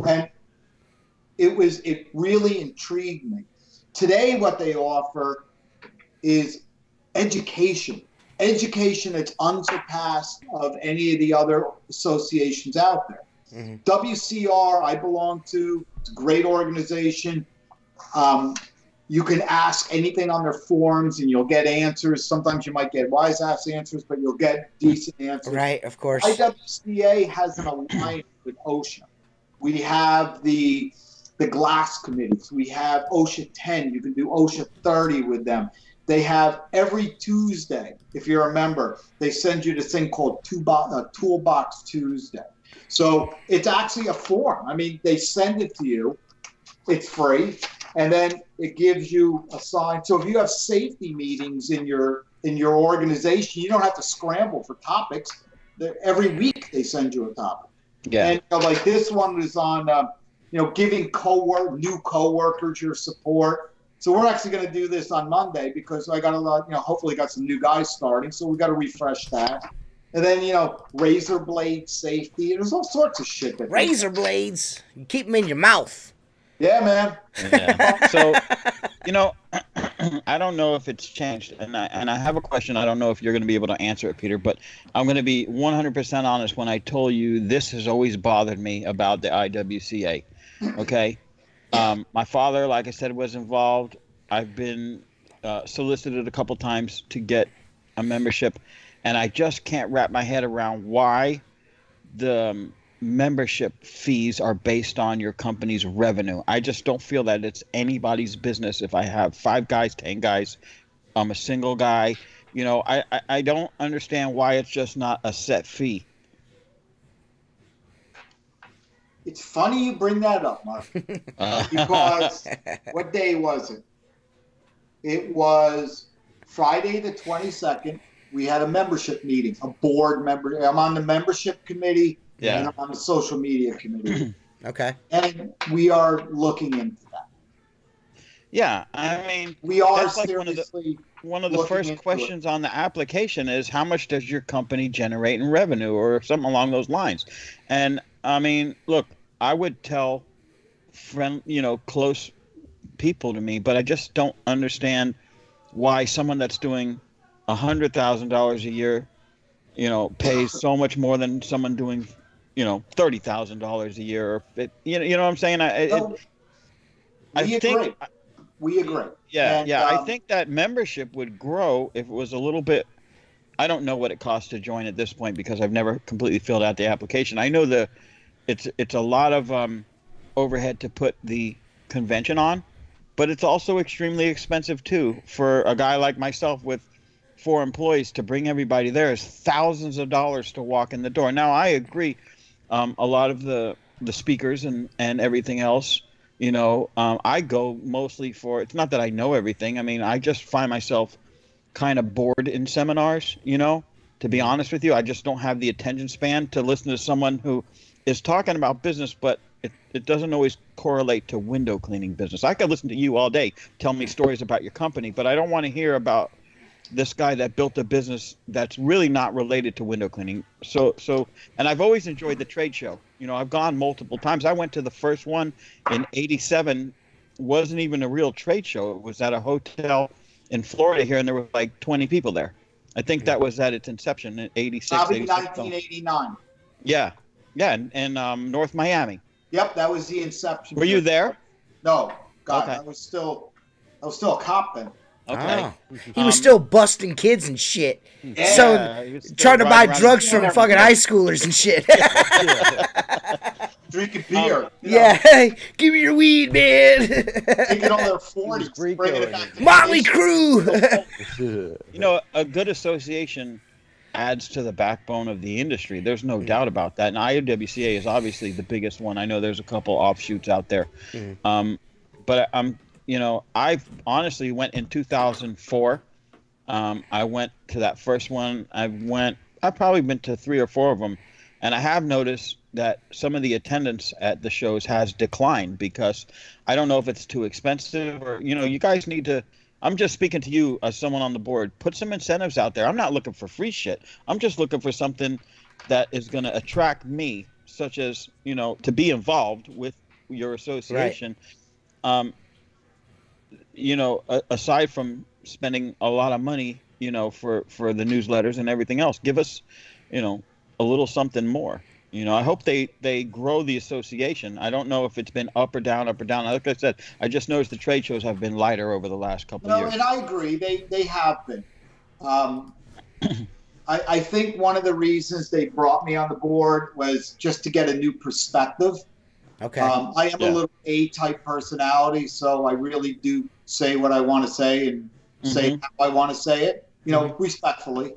and it really intrigued me. Today, what they offer is education. education that's unsurpassed of any of the other associations out there. WCR, I belong to. It's a great organization. You can ask anything on their forums and you'll get answers. Sometimes you might get wise ass answers, but you'll get decent answers. Right, of course. IWCA has an alliance with OSHA. We have the glass committees. We have OSHA 10. You can do OSHA 30 with them. They have every Tuesday, if you're a member, they send you this thing called Toolbox Tuesday. So it's actually a form. I mean, they send it to you. It's free. And then it gives you a sign. So if you have safety meetings in your organization, you don't have to scramble for topics. Every week they send you a topic. Yeah. And like this one was on, giving new coworkers your support. So we're actually going to do this on Monday because I got a lot, hopefully got some new guys starting. So we got to refresh that. And then, razor blade safety. There's all sorts of shit. Razor blades. You keep them in your mouth. Yeah, man. Yeah. So, I don't know if it's changed, and I have a question. I don't know if you're going to be able to answer it, Peter, but I'm going to be 100% honest when I told you this has always bothered me about the IWCA. Okay? My father, like I said, was involved. I've been solicited a couple times to get a membership, and I just can't wrap my head around why the membership fees are based on your company's revenue. I just don't feel that it's anybody's business if I have 5 guys, 10 guys, I'm a single guy. I don't understand why it's just not a set fee. It's funny you bring that up, Mark, because what day was it? It was Friday the 22nd. We had a membership meeting, a board member. I'm on the membership committee. Yeah. And I'm on the social media committee. Okay. And we are looking into that. Yeah, I mean, we are that's like seriously one of the first questions on the application is how much does your company generate in revenue or something along those lines. And I mean, look, I would tell close people to me, but I just don't understand why someone that's doing $100,000 a year, pays so much more than someone doing $30,000 a year. You know what I'm saying? We agree. Yeah, I think that membership would grow if it was a little bit. I don't know what it costs to join at this point because I've never completely filled out the application. I know it's a lot of overhead to put the convention on, but it's also extremely expensive too for a guy like myself with 4 employees. To bring everybody there is thousands of dollars to walk in the door. Now I agree. A lot of the speakers and everything else, I go mostly for, it's not that I know everything. I mean, I just find myself kind of bored in seminars, to be honest with you. I just don't have the attention span to listen to someone who is talking about business, but it doesn't always correlate to window cleaning business. I could listen to you all day, tell me stories about your company, but I don't want to hear about this guy that built a business that's really not related to window cleaning. So, and I've always enjoyed the trade show. I've gone multiple times. I went to the first one in '87. Wasn't even a real trade show. It was at a hotel in Florida here, and there were like 20 people there. I think that was at its inception in '86. Probably 1989. Yeah, in North Miami. Yep, that was the inception. Were you there? No, God, okay. I was still a cop then. Okay. Oh. He was still busting kids and shit. Yeah. So trying to buy drugs from fucking high schoolers and shit. Drinking beer. Yeah, hey, give me your weed, man. Taking all their 40s, bringing it back. Motley Crue. A good association adds to the backbone of the industry. There's no doubt about that. And IWCA is obviously the biggest one. I know there's a couple offshoots out there. But I've honestly went in 2004. I went to that first one. I've probably been to 3 or 4 of them. And I have noticed that some of the attendance at the shows has declined because I don't know if it's too expensive or, you guys need to, I'm just speaking to you as someone on the board, put some incentives out there. I'm not looking for free shit. I'm just looking for something that is going to attract me, such as, to be involved with your association. Right. Aside from spending a lot of money, you know, for the newsletters and everything else. Give us, you know, a little something more. You know, I hope they grow the association. I don't know if it's been up or down, up or down. Like I said, I just noticed the trade shows have been lighter over the last couple of years. And I agree. They have been. I think one of the reasons they brought me on the board was just to get a new perspective. Okay. I am a little A-type personality, so I really do say what I want to say and say how I want to say it, you know, respectfully.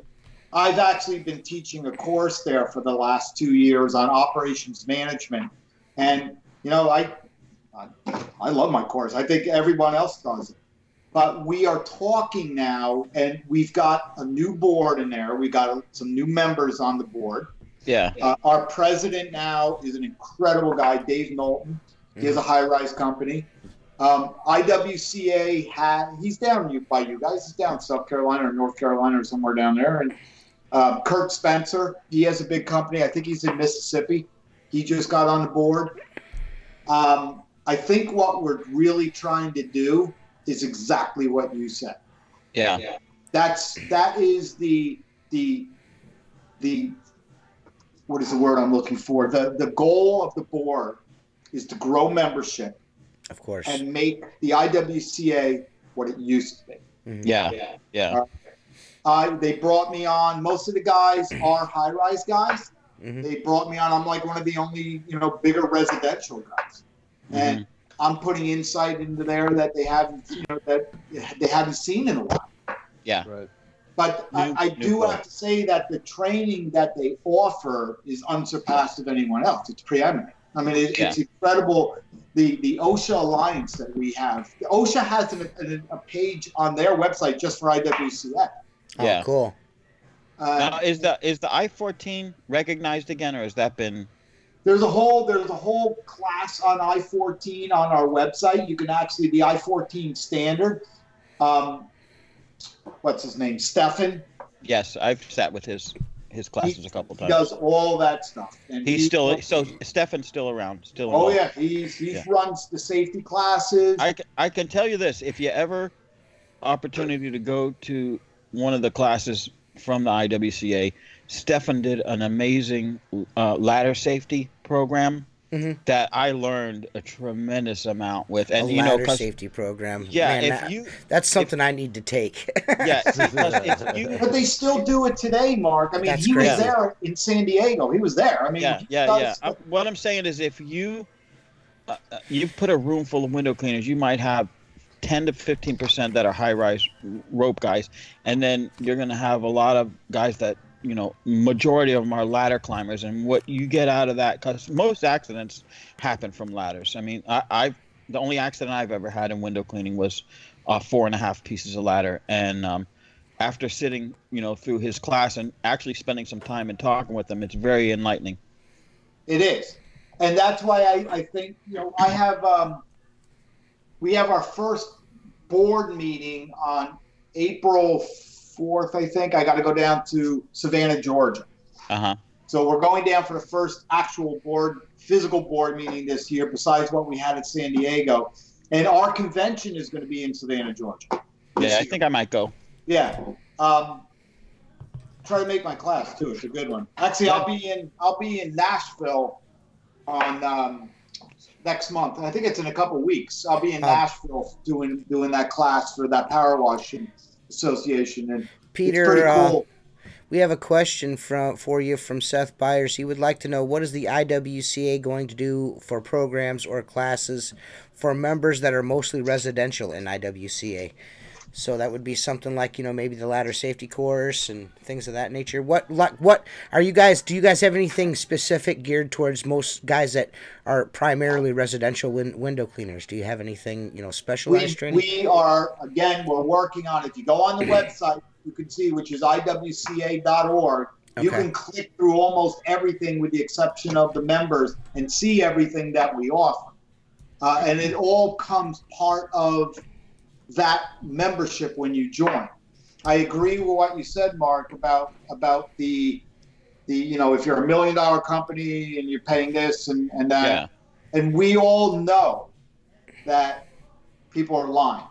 I've actually been teaching a course there for the last 2 years on operations management. And, you know, I love my course. I think everyone else does it. But we are talking now, and we've got a new board in there. We got some new members on the board. Yeah. Our president now is an incredible guy, Dave Knowlton. He has a high-rise company. IWCA he's down by you guys. He's down in South Carolina or North Carolina or somewhere down there. And Kurt Spencer, he has a big company. I think he's in Mississippi. He just got on the board. I think what we're really trying to do is exactly what you said. Yeah. That is the what is the word I'm looking for? The goal of the board is to grow membership, of course, and make the IWCA what it used to be. Yeah. They brought me on. Most of the guys are high-rise guys. They brought me on. I'm like one of the only, you know, bigger residential guys, and I'm putting insight into there that they haven't, you know, that they haven't seen in a while. Yeah. Right. But I do have to say that the training that they offer is unsurpassed of anyone else. It's preeminent. I mean, it's incredible. The OSHA alliance that we have. OSHA has a page on their website just for IWCA. Oh, cool. Now, is the I-14 recognized again, or has that been? There's a whole class on I-14 on our website. You can actually the I-14 standard. What's his name? Stefan. Yes, I've sat with his classes a couple times. He does all that stuff. And Stefan's still around. Still involved. Oh yeah, he runs the safety classes. I can tell you this: if you ever opportunity to go to one of the classes from the IWCA, Stefan did an amazing ladder safety program that I learned a tremendous amount with. And ladder safety program. Yeah, man, that's something I need to take. Yeah, but they still do it today, Mark. I mean, That's he crazy. was there in San Diego. He was there. I mean, What I'm saying is, if you put a room full of window cleaners, you might have 10 to 15% that are high-rise rope guys, and then you're going to have a lot of guys that, you know, majority of them are ladder climbers. And what you get out of that, because most accidents happen from ladders. I mean, the only accident I've ever had in window cleaning was 4.5 pieces of ladder. And after sitting, you know, through his class and actually spending some time and talking with him, it's very enlightening. It is, and that's why I think, you know, we have our first board meeting on April 4th, I think. I got to go down to Savannah, Georgia. So we're going down for the first actual physical board meeting this year, besides what we had at San Diego. And our convention is going to be in Savannah, Georgia. Yeah, I think I might go. Yeah. Try to make my class too. It's a good one. Actually, I'll be in Nashville on next month. I think it's in a couple weeks. I'll be in Nashville doing that class for that power washing association. And Peter, it's pretty cool. We have a question for you from Seth Byers. He would like to know, what is the IWCA going to do for programs or classes for members that are mostly residential in IWCA? So that would be something like, you know, maybe the ladder safety course and things of that nature. What are you guys? Do you guys have anything specific geared towards most guys that are primarily residential window cleaners? Do you have anything, you know, specialized training? We're working on it. If you go on the website, you can see, which is iwca.org. You can click through almost everything with the exception of the members and see everything that we offer. And it all comes part of that membership when you join. I agree with what you said, Mark, about the you know, if you're $1 million company and you're paying this and that, and we all know that people are lying.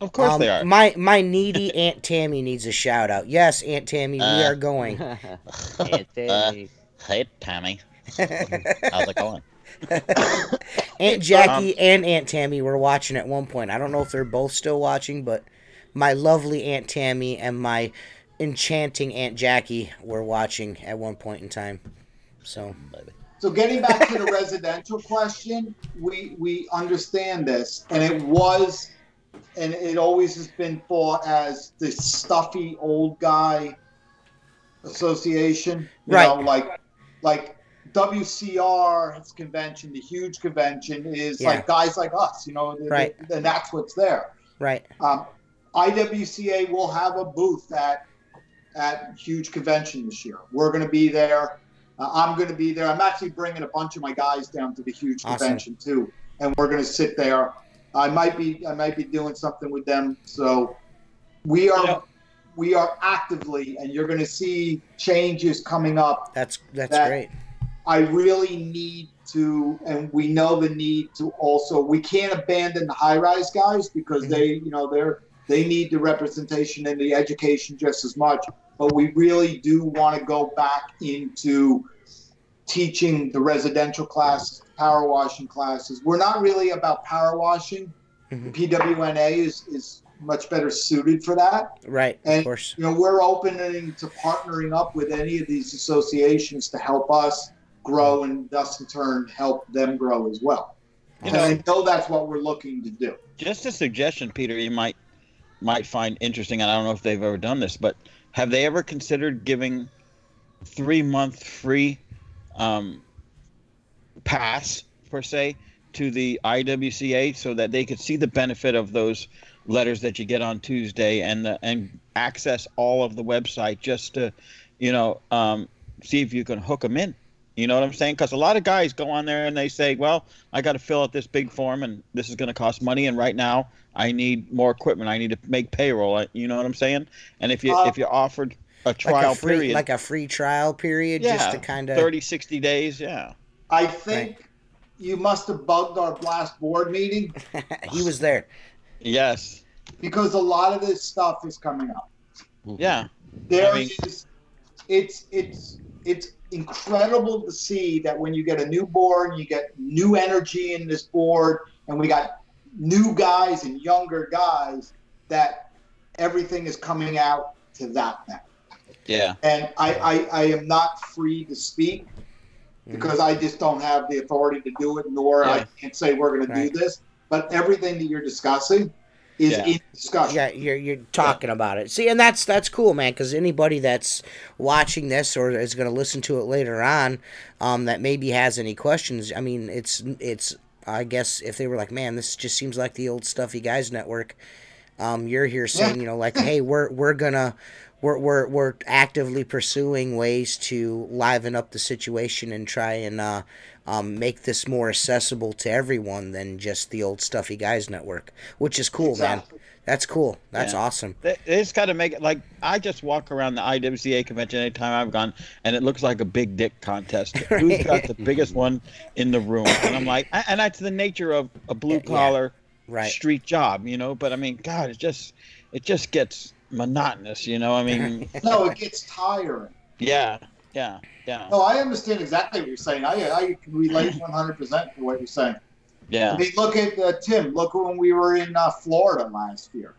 Of course they are. My needy Aunt Tammy needs a shout out. Yes, Aunt Tammy, we are going. Aunt Tammy. Hey, Tammy. How's it going? Aunt Jackie and Aunt Tammy were watching at one point. I don't know if they're both still watching, but my lovely Aunt Tammy and my enchanting Aunt Jackie were watching at one point in time. So getting back to the residential question, we understand this, and it was, and it always has been thought as the stuffy old guy association, you know, like WCR's convention, the huge convention is like guys like us, you know, and that's what's there. Right. IWCA will have a booth at huge convention this year. We're going to be there. I'm going to be there. I'm actually bringing a bunch of my guys down to the huge convention too, and we're going to sit there. I might be doing something with them. So we are actively, and you're going to see changes coming up. That's great. I really need to, and we know the need to also. We can't abandon the high-rise guys because they need the representation and the education just as much. But we really do want to go back into teaching the residential classes, power washing classes. We're not really about power washing. The PWNA is much better suited for that. Right, and, of course. You know, we're opening to partnering up with any of these associations to help us grow and thus in turn help them grow as well. And I know that's what we're looking to do. Just a suggestion, Peter, you might find interesting, and I don't know if they've ever done this, but have they ever considered giving 3-month free pass, per se, to the IWCA so that they could see the benefit of those letters that you get on Tuesday and access all of the website just to, see if you can hook them in? You know what I'm saying? Because a lot of guys go on there and they say, well, I got to fill out this big form and this is going to cost money. And right now I need more equipment. I need to make payroll. You know what I'm saying? And if you offered a trial period. Like a free trial period, just to kind of. 30, 60 days, yeah. I think you must have bugged our blast board meeting. He was there. Yes. Because a lot of this stuff is coming up. Yeah. It's incredible to see that when you get a new board, you get new energy in this board, and we got new guys and younger guys, that everything is coming out to that now. Yeah. And I am not free to speak because I just don't have the authority to do it, nor I can't say we're going to do this. But everything that you're discussing is in discussion. Yeah, you're talking about it. See, and that's cool, man, because anybody that's watching this or is going to listen to it later on that maybe has any questions, I mean, it's I guess if they were like, man, this just seems like the old Stuffy Guys Network, you're here saying, like, hey, we're actively pursuing ways to liven up the situation and try and make this more accessible to everyone than just the old Stuffy Guys Network, which is cool, man. That's cool. That's awesome. They just got to make it like, I just walk around the IWCA convention anytime I've gone, and it looks like a big dick contest. Who's got the biggest one in the room? And I'm like, and that's the nature of a blue collar street job, But I mean, God, it just gets monotonous, I mean. No, it gets tiring. Yeah. No, I understand exactly what you're saying. I can relate 100% to what you're saying. Yeah. I mean, look at Tim. Look when we were in Florida last year.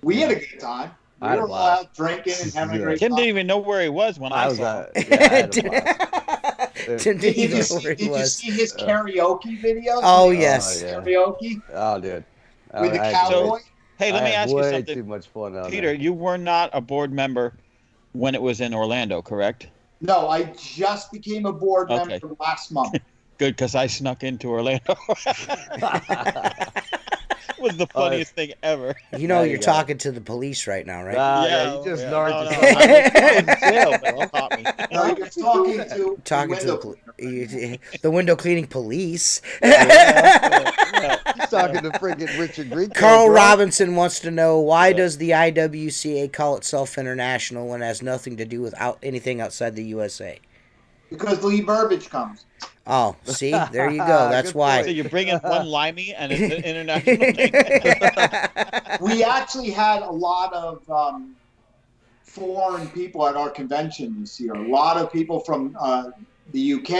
We had a good time. We were out drinking and having a great time. Tim didn't even know where he was when I saw him. Tim didn't even know where he was. Did you see his karaoke videos? Oh, yes. Karaoke? Oh, dude. With the cowboy? Hey, let me ask you something. Too much fun out Peter, you were not a board member when it was in Orlando, correct? No, I just became a board member last month. Good, because I snuck into Orlando. It was the funniest thing ever. You're talking to the police right now, right? Yeah, you just No, narked No, you're talking to the window cleaning police. He's talking to freaking Richard Green. Carl Robinson wants to know, why does the IWCA call itself international when it has nothing to do with anything outside the USA? Because Lee Burbage comes. Oh, see, there you go. That's why. So you bring in one limey and it's an international thing. We actually had a lot of foreign people at our convention this year. A lot of people from the UK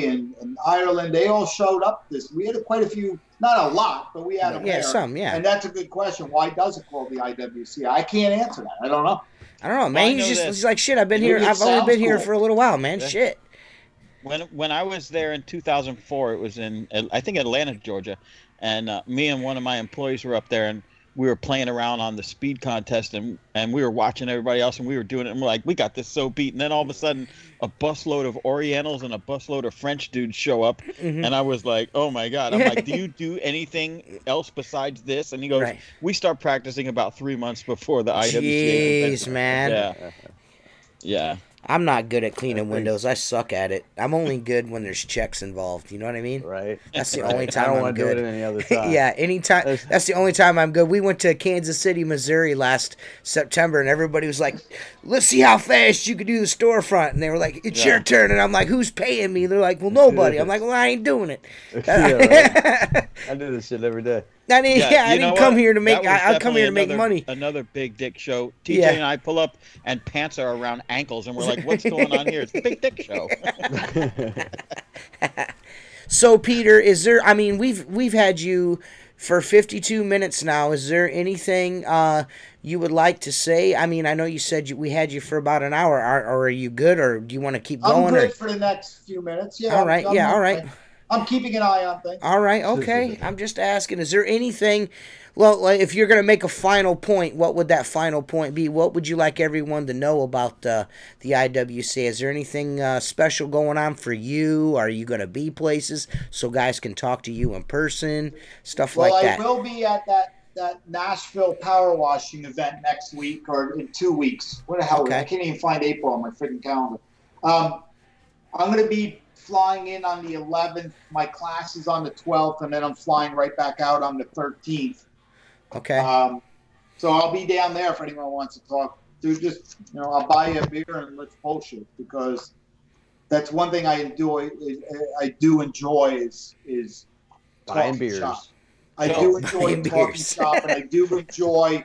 and Ireland. They all showed up. We had quite a few, not a lot, but we had them there. Some, yeah. And that's a good question. Why does it call the IWC? I can't answer that. I don't know. I don't know, man. He's like, shit, I've been here. I've only been here for a little while, man. Yeah. Shit. When I was there in 2004, it was in, I think, Atlanta, Georgia, and me and one of my employees were up there, and we were playing around on the speed contest, and we were watching everybody else, and we were doing it, and we're like, we got this so beat. And then all of a sudden, a busload of Orientals and a busload of French dudes show up, and I was like, oh my God. I'm like, do you do anything else besides this? And he goes, we start practicing about 3 months before the IWCA. Jeez, man. Yeah. I'm not good at cleaning windows. I suck at it. I'm only good when there's checks involved. You know what I mean? Right. That's the only time I'm good. I don't want to do it any other time. Yeah, anytime. That's the only time I'm good. We went to Kansas City, Missouri last September, and everybody was like, let's see how fast you can do the storefront. And they were like, it's your turn. And I'm like, who's paying me? They're like, well, nobody. I'm like, well, I ain't doing it. Right. I do this shit every day. I didn't come here to make. I come here to make money. Another big dick show. TJ and I pull up, and pants are around ankles, and we're like, "What's going on here?" It's the big dick show. So, Peter, is there? I mean, we've had you for 52 minutes now. Is there anything you would like to say? I mean, I know you said we had you for about an hour. Are you good, or do you want to keep going? I'm good for the next few minutes. Yeah. All right. All right. I'm keeping an eye on things. All right, okay. I'm just asking, is there anything, well, like if you're going to make a final point, what would that final point be? What would you like everyone to know about the IWC? Is there anything special going on for you? Are you going to be places so guys can talk to you in person? Stuff like that. Well, I will be at that Nashville power washing event next week or in 2 weeks. What the hell? I can't even find April on my freaking calendar. I'm going to be flying in on the 11th. My class is on the 12th, and then I'm flying right back out on the 13th. Okay. So I'll be down there if anyone wants to talk. Dude, just, I'll buy you a beer and let's bullshit, because that's one thing I enjoy. I do enjoy is buying beers. Shop. I do enjoy talking shop, and I do enjoy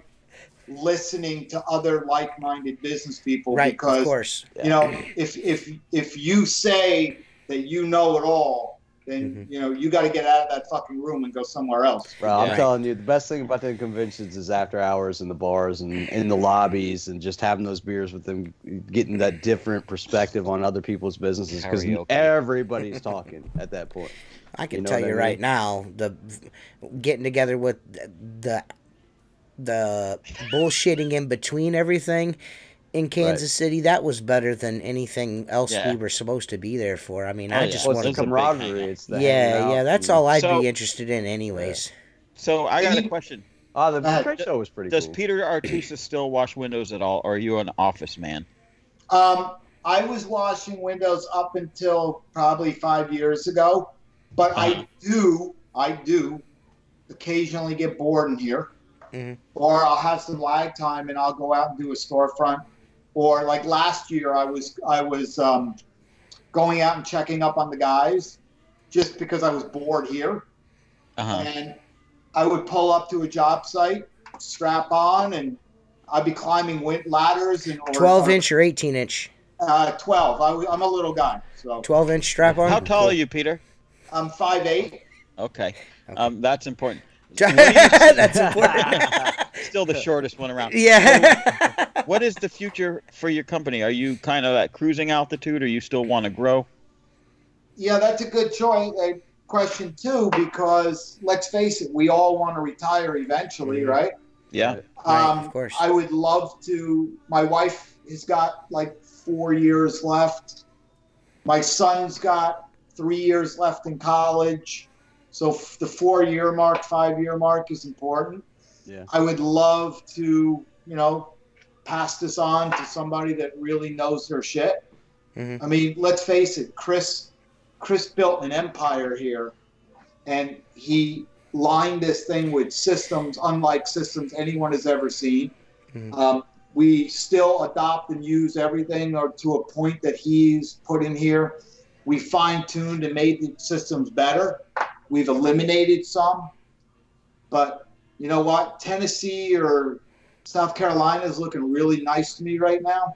listening to other like-minded business people. Right, because, of course. If you say that you know it all, then you got to get out of that fucking room and go somewhere else. Bro, I'm telling you, the best thing about the conventions is after hours in the bars and in the lobbies and just having those beers with them, getting that different perspective on other people's businesses, because everybody's talking at that point. I can tell you right now, the getting together with the bullshitting in between everything in Kansas City, that was better than anything else we were supposed to be there for. I mean, I just want to camaraderie. It's that's all I'd be interested in anyways. So I got a question. The trade show was pretty cool. Does Peter Artusa still wash windows at all, or are you an office man? I was washing windows up until probably 5 years ago, but I do occasionally get bored in here. Or I'll have some lag time and I'll go out and do a storefront. Or like last year, I was going out and checking up on the guys just because I was bored here. And I would pull up to a job site, strap on, and I'd be climbing ladders. 12-inch or 18-inch? 12. I'm a little guy. So 12-inch strap on? How tall are you, Peter? I'm 5'8". Okay. That's important. That's important. Still the shortest one around. Yeah. So, what is the future for your company? Are you kind of at cruising altitude, or you still want to grow? Yeah, that's a good question too, because let's face it, we all want to retire eventually, right? Yeah. Of course. I would love to. My wife has got like 4 years left. My son's got 3 years left in college. So the 4-year mark, 5-year mark is important. Yeah. I would love to, pass this on to somebody that really knows their shit. I mean, let's face it, Chris built an empire here, and he lined this thing with systems unlike systems anyone has ever seen. We still adopt and use everything or to a point that he's put in here. We fine-tuned and made the systems better. We've eliminated some. But you know what? Tennessee or South Carolina is looking really nice to me right now.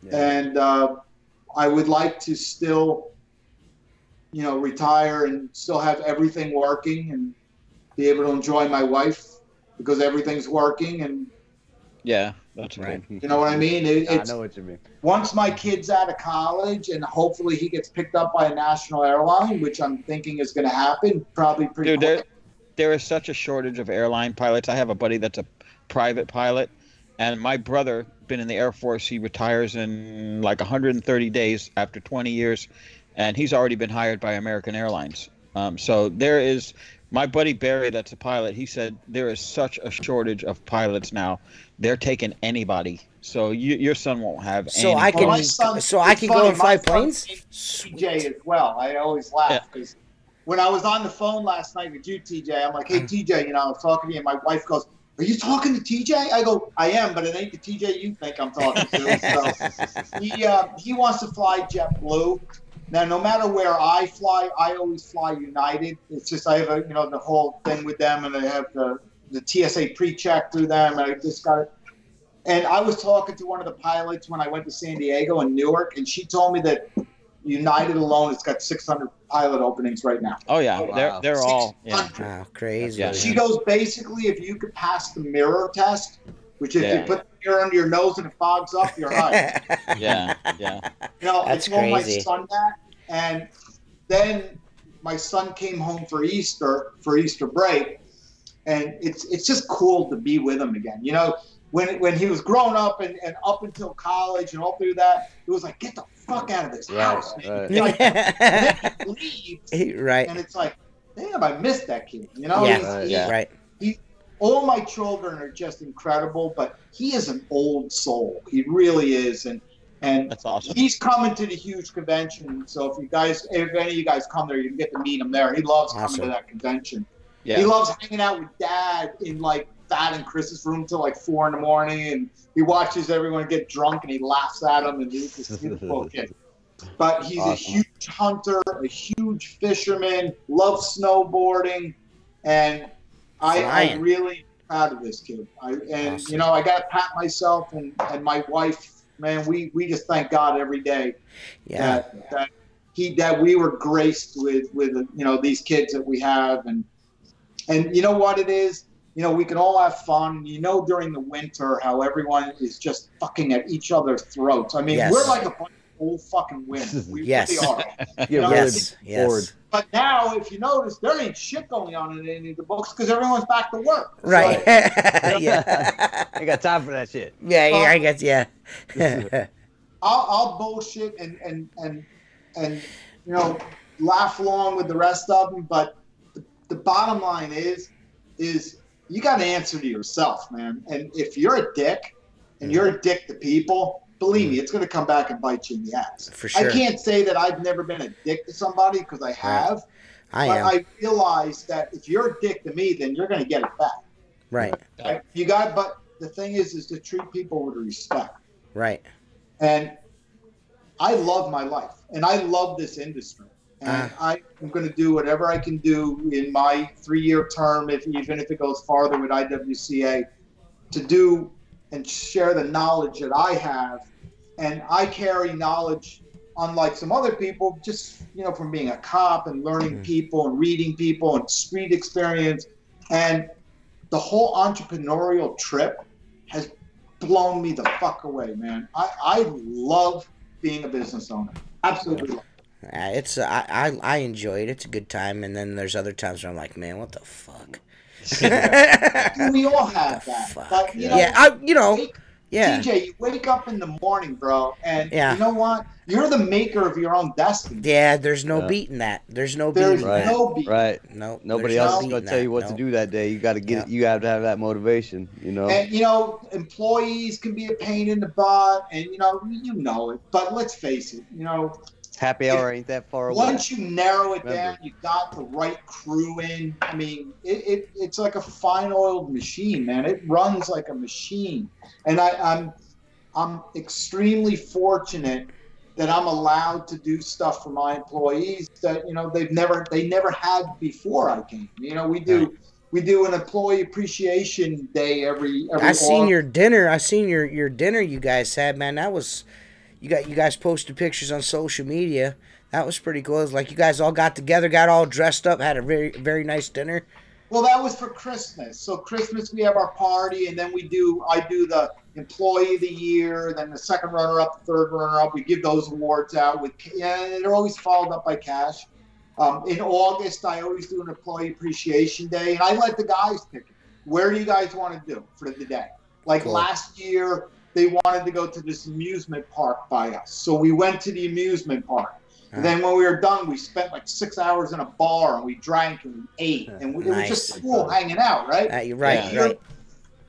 Yeah. And I would like to still, retire and still have everything working and be able to enjoy my wife because everything's working. And yeah, that's right. You know what I mean? I know what you mean. Once my kid's out of college and hopefully he gets picked up by a national airline, which I'm thinking is going to happen probably pretty quick. There is such a shortage of airline pilots. I have a buddy that's a private pilot, and my brother been in the Air Force. He retires in like 130 days after 20 years, and he's already been hired by American Airlines. So there is my buddy Barry, that's a pilot. He said there is such a shortage of pilots now. They're taking anybody. So your son won't have. So I can go and fly planes. TJ as well. I always laugh because when I was on the phone last night with you, TJ, I'm like, hey TJ, I was talking to you, and my wife goes, are you talking to TJ? I go, I am, but it ain't the TJ you think I'm talking to. So he wants to fly JetBlue. Now, no matter where I fly, I always fly United. It's just I have the whole thing with them, and I have the TSA pre-check through them, and I just got it. And I was talking to one of the pilots when I went to San Diego and Newark, and she told me that United alone has got 600 pilot openings right now. Oh yeah, wow. They're all wow, crazy. Yeah. She goes, basically, if you could pass the mirror test, which if you put the mirror under your nose and it fogs up, you're hired. Yeah. I told my son that, and then my son came home for Easter break, and it's just cool to be with him again. When he was growing up and up until college and all through that, it was like, get the fuck out of this house. Right. Then he leaves, right. And it's like, damn, I missed that kid. Right. All my children are just incredible, but he is an old soul. He really is, and that's awesome. He's coming to the huge convention. So if any of you guys come there, you can get to meet him there. He loves coming to that convention. Yeah. He loves hanging out with Dad in like Thad and Chris's room till like 4 a.m, and he watches everyone get drunk and he laughs at them, and he's this beautiful kid. But he's a huge hunter, a huge fisherman, loves snowboarding, and I'm really proud of this kid. I got to pat myself and my wife. Man, we just thank God every day that we were graced with these kids that we have, and you know what it is. We can all have fun. During the winter how everyone is just fucking at each other's throats. I mean, we're like a bunch of old fucking women. We really are. Yes. But now, if you notice, there ain't shit going on in any of the books because everyone's back to work. Right. So, I got time for that shit. I guess. Yeah. I'll bullshit and laugh along with the rest of them. But the bottom line is you got to answer to yourself, man. And if you're a dick and you're a dick to people, believe me, it's going to come back and bite you in the ass. For sure. I can't say that I've never been a dick to somebody because I have. But I realize that if you're a dick to me, then you're going to get it back. Right. But the thing is to treat people with respect. Right. And I love my life, and I love this industry. And I'm going to do whatever I can do in my 3-year term, even if it goes farther with IWCA, to do and share the knowledge that I have. And I carry knowledge, unlike some other people, just from being a cop and learning people and reading people and street experience. And the whole entrepreneurial trip has blown me the fuck away, man. I love being a business owner. Absolutely love it. I enjoy it. It's a good time, and then there's other times where I'm like, man, what the fuck? We all have that. But, TJ, you wake up in the morning, bro, and you know what? You're the maker of your own destiny. Yeah, there's no beating that. There's no beating that. No beat. Right. No. Nobody else is going to tell you what to do that day. You got to get it. You got to have that motivation, And, employees can be a pain in the butt, and, you know it. But let's face it, happy hour ain't that far away. Once you narrow it down, you got the right crew in. I mean, it's like a fine-oiled machine, man. It runs like a machine. And I'm extremely fortunate that I'm allowed to do stuff for my employees that, you know, they never had before I came. You know, we do an employee appreciation day every I seen your dinner. I seen your dinner you guys had, man. That was, you guys posted pictures on social media. That was pretty cool. It was like you guys all got together, got all dressed up, had a very, very nice dinner. Well, that was for Christmas. So Christmas we have our party, and then I do the employee of the year, then the second runner-up, the third runner-up. We give those awards out and they're always followed up by cash. In August, I always do an employee appreciation day, and I let the guys pick it. Where do you guys want to do for the day? Like cool. Last year, they wanted to go to this amusement park by us, so we went to the amusement park. And then when we were done, we spent like 6 hours in a bar, and we drank and we ate, and it was just cool hanging out, right? You're right, right.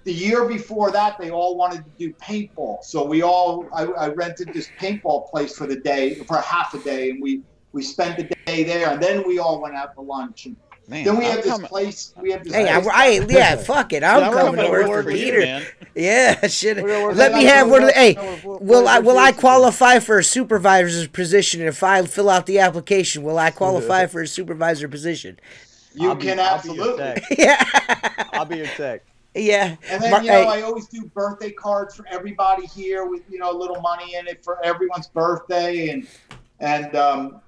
The year before that, they all wanted to do paintball, so I rented this paintball place for a half a day, and we spent the day there, and then we all went out to lunch. And then we have this place. Fuck it. I'm coming to work for Peter. Yeah, shit. Let me have one of the. Hey, will I qualify for a supervisor's position? If I fill out the application, will I qualify for a supervisor position? You can absolutely. Yeah. I'll be your tech. Yeah. And then I always do birthday cards for everybody here with a little money in it for everyone's birthday, and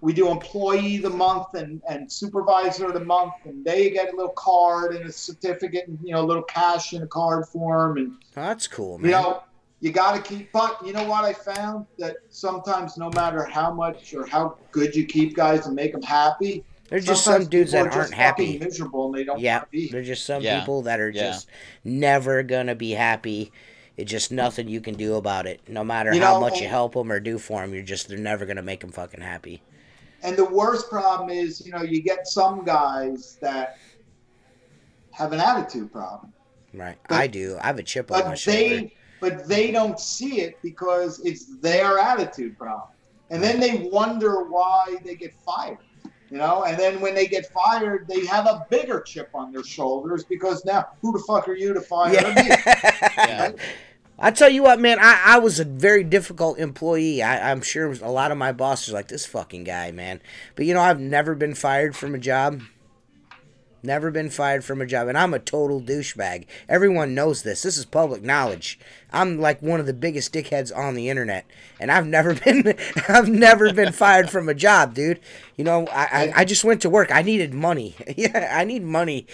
we do employee of the month and supervisor of the month, and they get a little card and a certificate and a little cash in a card form. And that's cool, man. You got to keep. But you know what I found, that sometimes no matter how much or how good you keep guys and make them happy, there's just some dudes that aren't happy, miserable, and they don't want to be. There's just some people that are just never gonna be happy. It's just nothing you can do about it. No matter how much you help them or do for them, they're never going to make them fucking happy. And the worst problem is, you get some guys that have an attitude problem. Right. I do. I have a chip on my shoulder. But they don't see it because it's their attitude problem. And then they wonder why they get fired. And then when they get fired, they have a bigger chip on their shoulders because now, who the fuck are you to fire me? Right? I tell you what, man, I was a very difficult employee. I'm sure a lot of my bosses are like, this fucking guy, man. But, I've never been fired from a job. Never been fired from a job. And I'm a total douchebag. Everyone knows this. This is public knowledge. I'm like one of the biggest dickheads on the internet. And I've never been fired from a job, dude. I just went to work. I needed money. Yeah, I need money.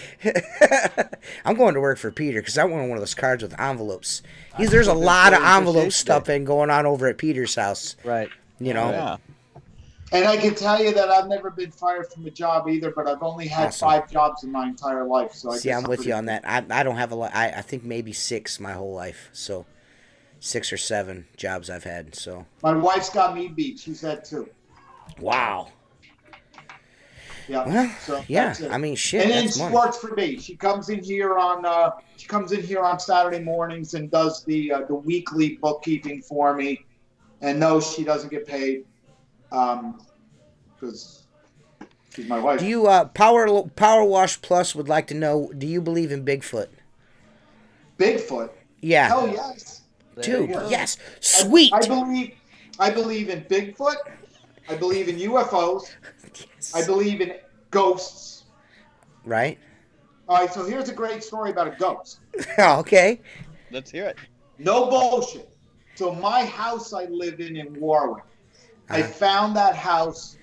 I'm going to work for Peter because I want one of those cards with envelopes. There's a lot of envelope stuffing going on over at Peter's house. Right. Yeah. And I can tell you that I've never been fired from a job either, but I've only had 5 jobs in my entire life. So I'm with you on that. I don't have a lot. I think maybe 6 my whole life. So 6 or 7 jobs I've had. So my wife's got me beat. She's had 2. Wow. Yeah. Well, so I mean, shit. And then she works for me. She comes in here on Saturday mornings and does the weekly bookkeeping for me. And no, she doesn't get paid. Because she's my wife. Do you Power Wash Plus would like to know? Do you believe in Bigfoot? Bigfoot? Yeah. Oh yes, dude. Yes, sweet. I believe in Bigfoot. I believe in UFOs. Yes. I believe in ghosts. Right. All right. So here's a great story about a ghost. Okay. Let's hear it. No bullshit. So my house I live in Warwick. I found that house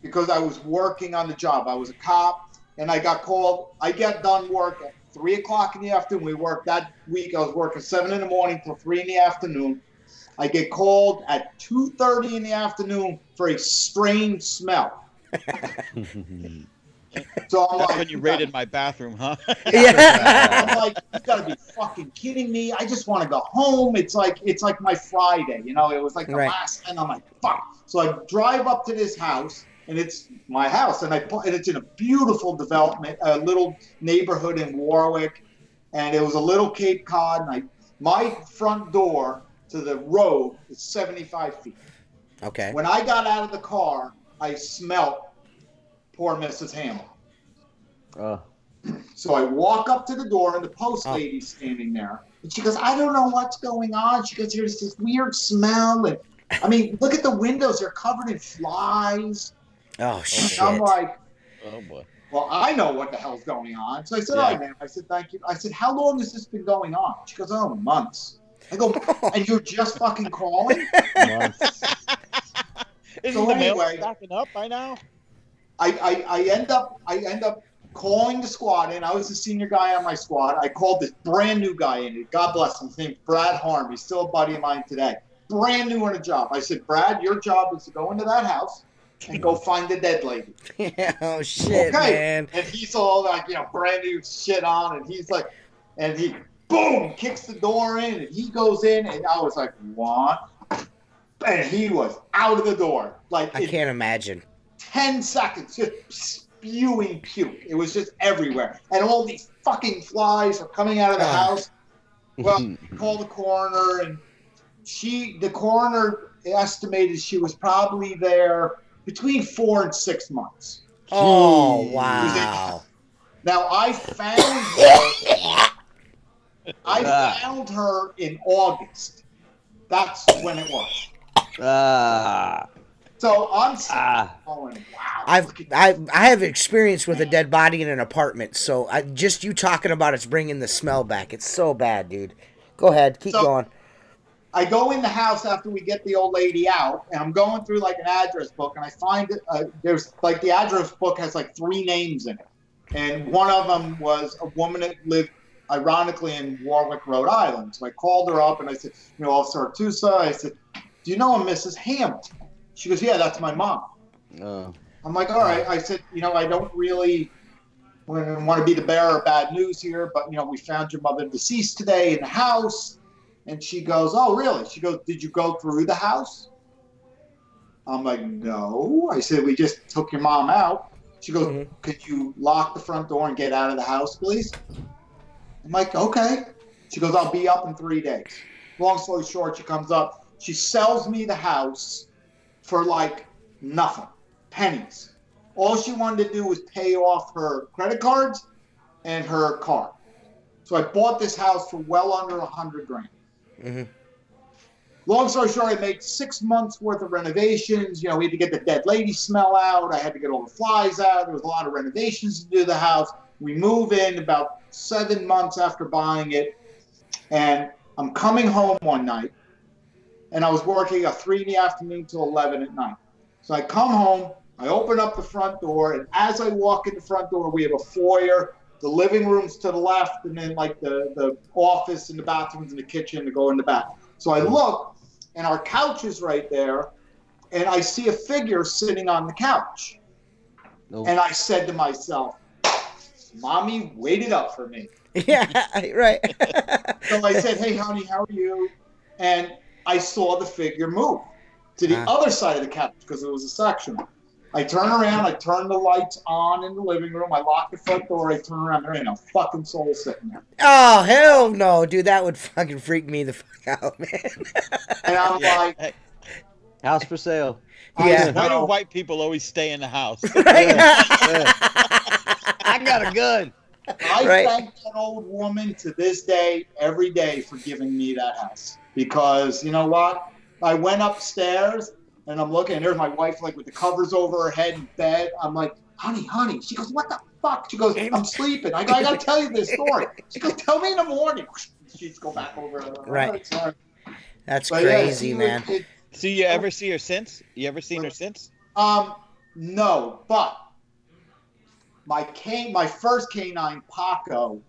because I was working on the job. I was a cop, and I got called. I got done work at 3 o'clock in the afternoon. We worked that week. I was working 7 in the morning till 3 in the afternoon. I get called at 2:30 in the afternoon for a strange smell. So I'm That's like, when you raided my bathroom, huh? Yeah. I'm like, you gotta be fucking kidding me! I just want to go home. It's like my Friday, It was like the last, and I'm like, fuck. So I drive up to this house, and it's my house, and it's in a beautiful development, a little neighborhood in Warwick, and it was a little Cape Cod. And my front door to the road is 75 feet. Okay. When I got out of the car, I smelt poor Mrs. Hamill. So I walk up to the door, and the post lady's standing there. And she goes, I don't know what's going on. She goes, there's this weird smell. And I mean, look at the windows. They're covered in flies. Oh, shit. And I'm like, Oh, boy. well, I know what the hell's going on. So I said, all right, man. I said, thank you. I said, how long has this been going on? She goes, oh, months. I go, and you're just fucking calling? Months. Isn't the mail stacking up by now? I end up calling the squad in. I was the senior guy on my squad. I called this brand new guy in. God bless him. His name's Brad Harm. He's still a buddy of mine today. Brand new on a job. I said, Brad, your job is to go into that house and go find the dead lady. Oh, shit, man. And he's all like, brand new shit on. And he's like, and he, boom, kicks the door in. And he goes in. And I was like, what? And he was out of the door. Like, I can't imagine. 10 seconds, just spewing puke. It was just everywhere. And all these fucking flies are coming out of the house. Well, call the coroner, and the coroner estimated she was probably there between 4 and 6 months. Oh, wow. Now, I found her in August. That's when it was. So I'm going, wow. I have experience with a dead body in an apartment, so just you talking about it's bringing the smell back. It's so bad, dude. Go ahead, keep going. I go in the house after we get the old lady out, and I'm going through like an address book, and I find there's like the address book has like 3 names in it, and one of them was a woman that lived ironically in Warwick, Rhode Island. So I called her up and I said, Officer Artusa, I said, do you know a Mrs. Hamilton? She goes, yeah, that's my mom. I'm like, all right. I said, I don't really want to be the bearer of bad news here, but, we found your mother deceased today in the house. And she goes, oh, really? She goes, did you go through the house? I'm like, no. I said, we just took your mom out. She goes, could you lock the front door and get out of the house, please? I'm like, okay. She goes, I'll be up in 3 days. Long story short, she comes up. She sells me the house for like nothing, pennies. All she wanted to do was pay off her credit cards and her car. So I bought this house for well under $100,000. Long story short, I made 6 months worth of renovations. We had to get the dead lady smell out. I had to get all the flies out. There was a lot of renovations to do the house. We move in about 7 months after buying it, and I'm coming home one night. And I was working at 3 in the afternoon till 11 at night. So I come home, I open up the front door, and as I walk in the front door, we have a foyer, the living room's to the left, and then like the office and the bathrooms and the kitchen to go in the back. So I look, and our couch is right there, and I see a figure sitting on the couch. And I said to myself, Mommy waited up for me. Yeah, right. So I said, hey, honey, how are you? And I saw the figure move to the other side of the couch because it was a sectional. I turn around, I turn the lights on in the living room, I lock the front door, I turn around, there ain't no fucking soul sitting there. Oh, hell no, dude, that would fucking freak me the fuck out, man. And I'm like... House for sale. Yeah. Why do white people always stay in the house? Right? I got a gun. I thank that old woman to this day, every day, for giving me that house. Because, you know what? I went upstairs, and I'm looking, and there's my wife, like, with the covers over her head in bed. I'm like, honey. She goes, what the fuck? She goes, I'm sleeping. I go, I got to tell you this story. She goes, tell me in the morning. She'd go back over. Right. That's crazy, man. So you ever see her since? You ever seen her since? No, but my first canine, Paco,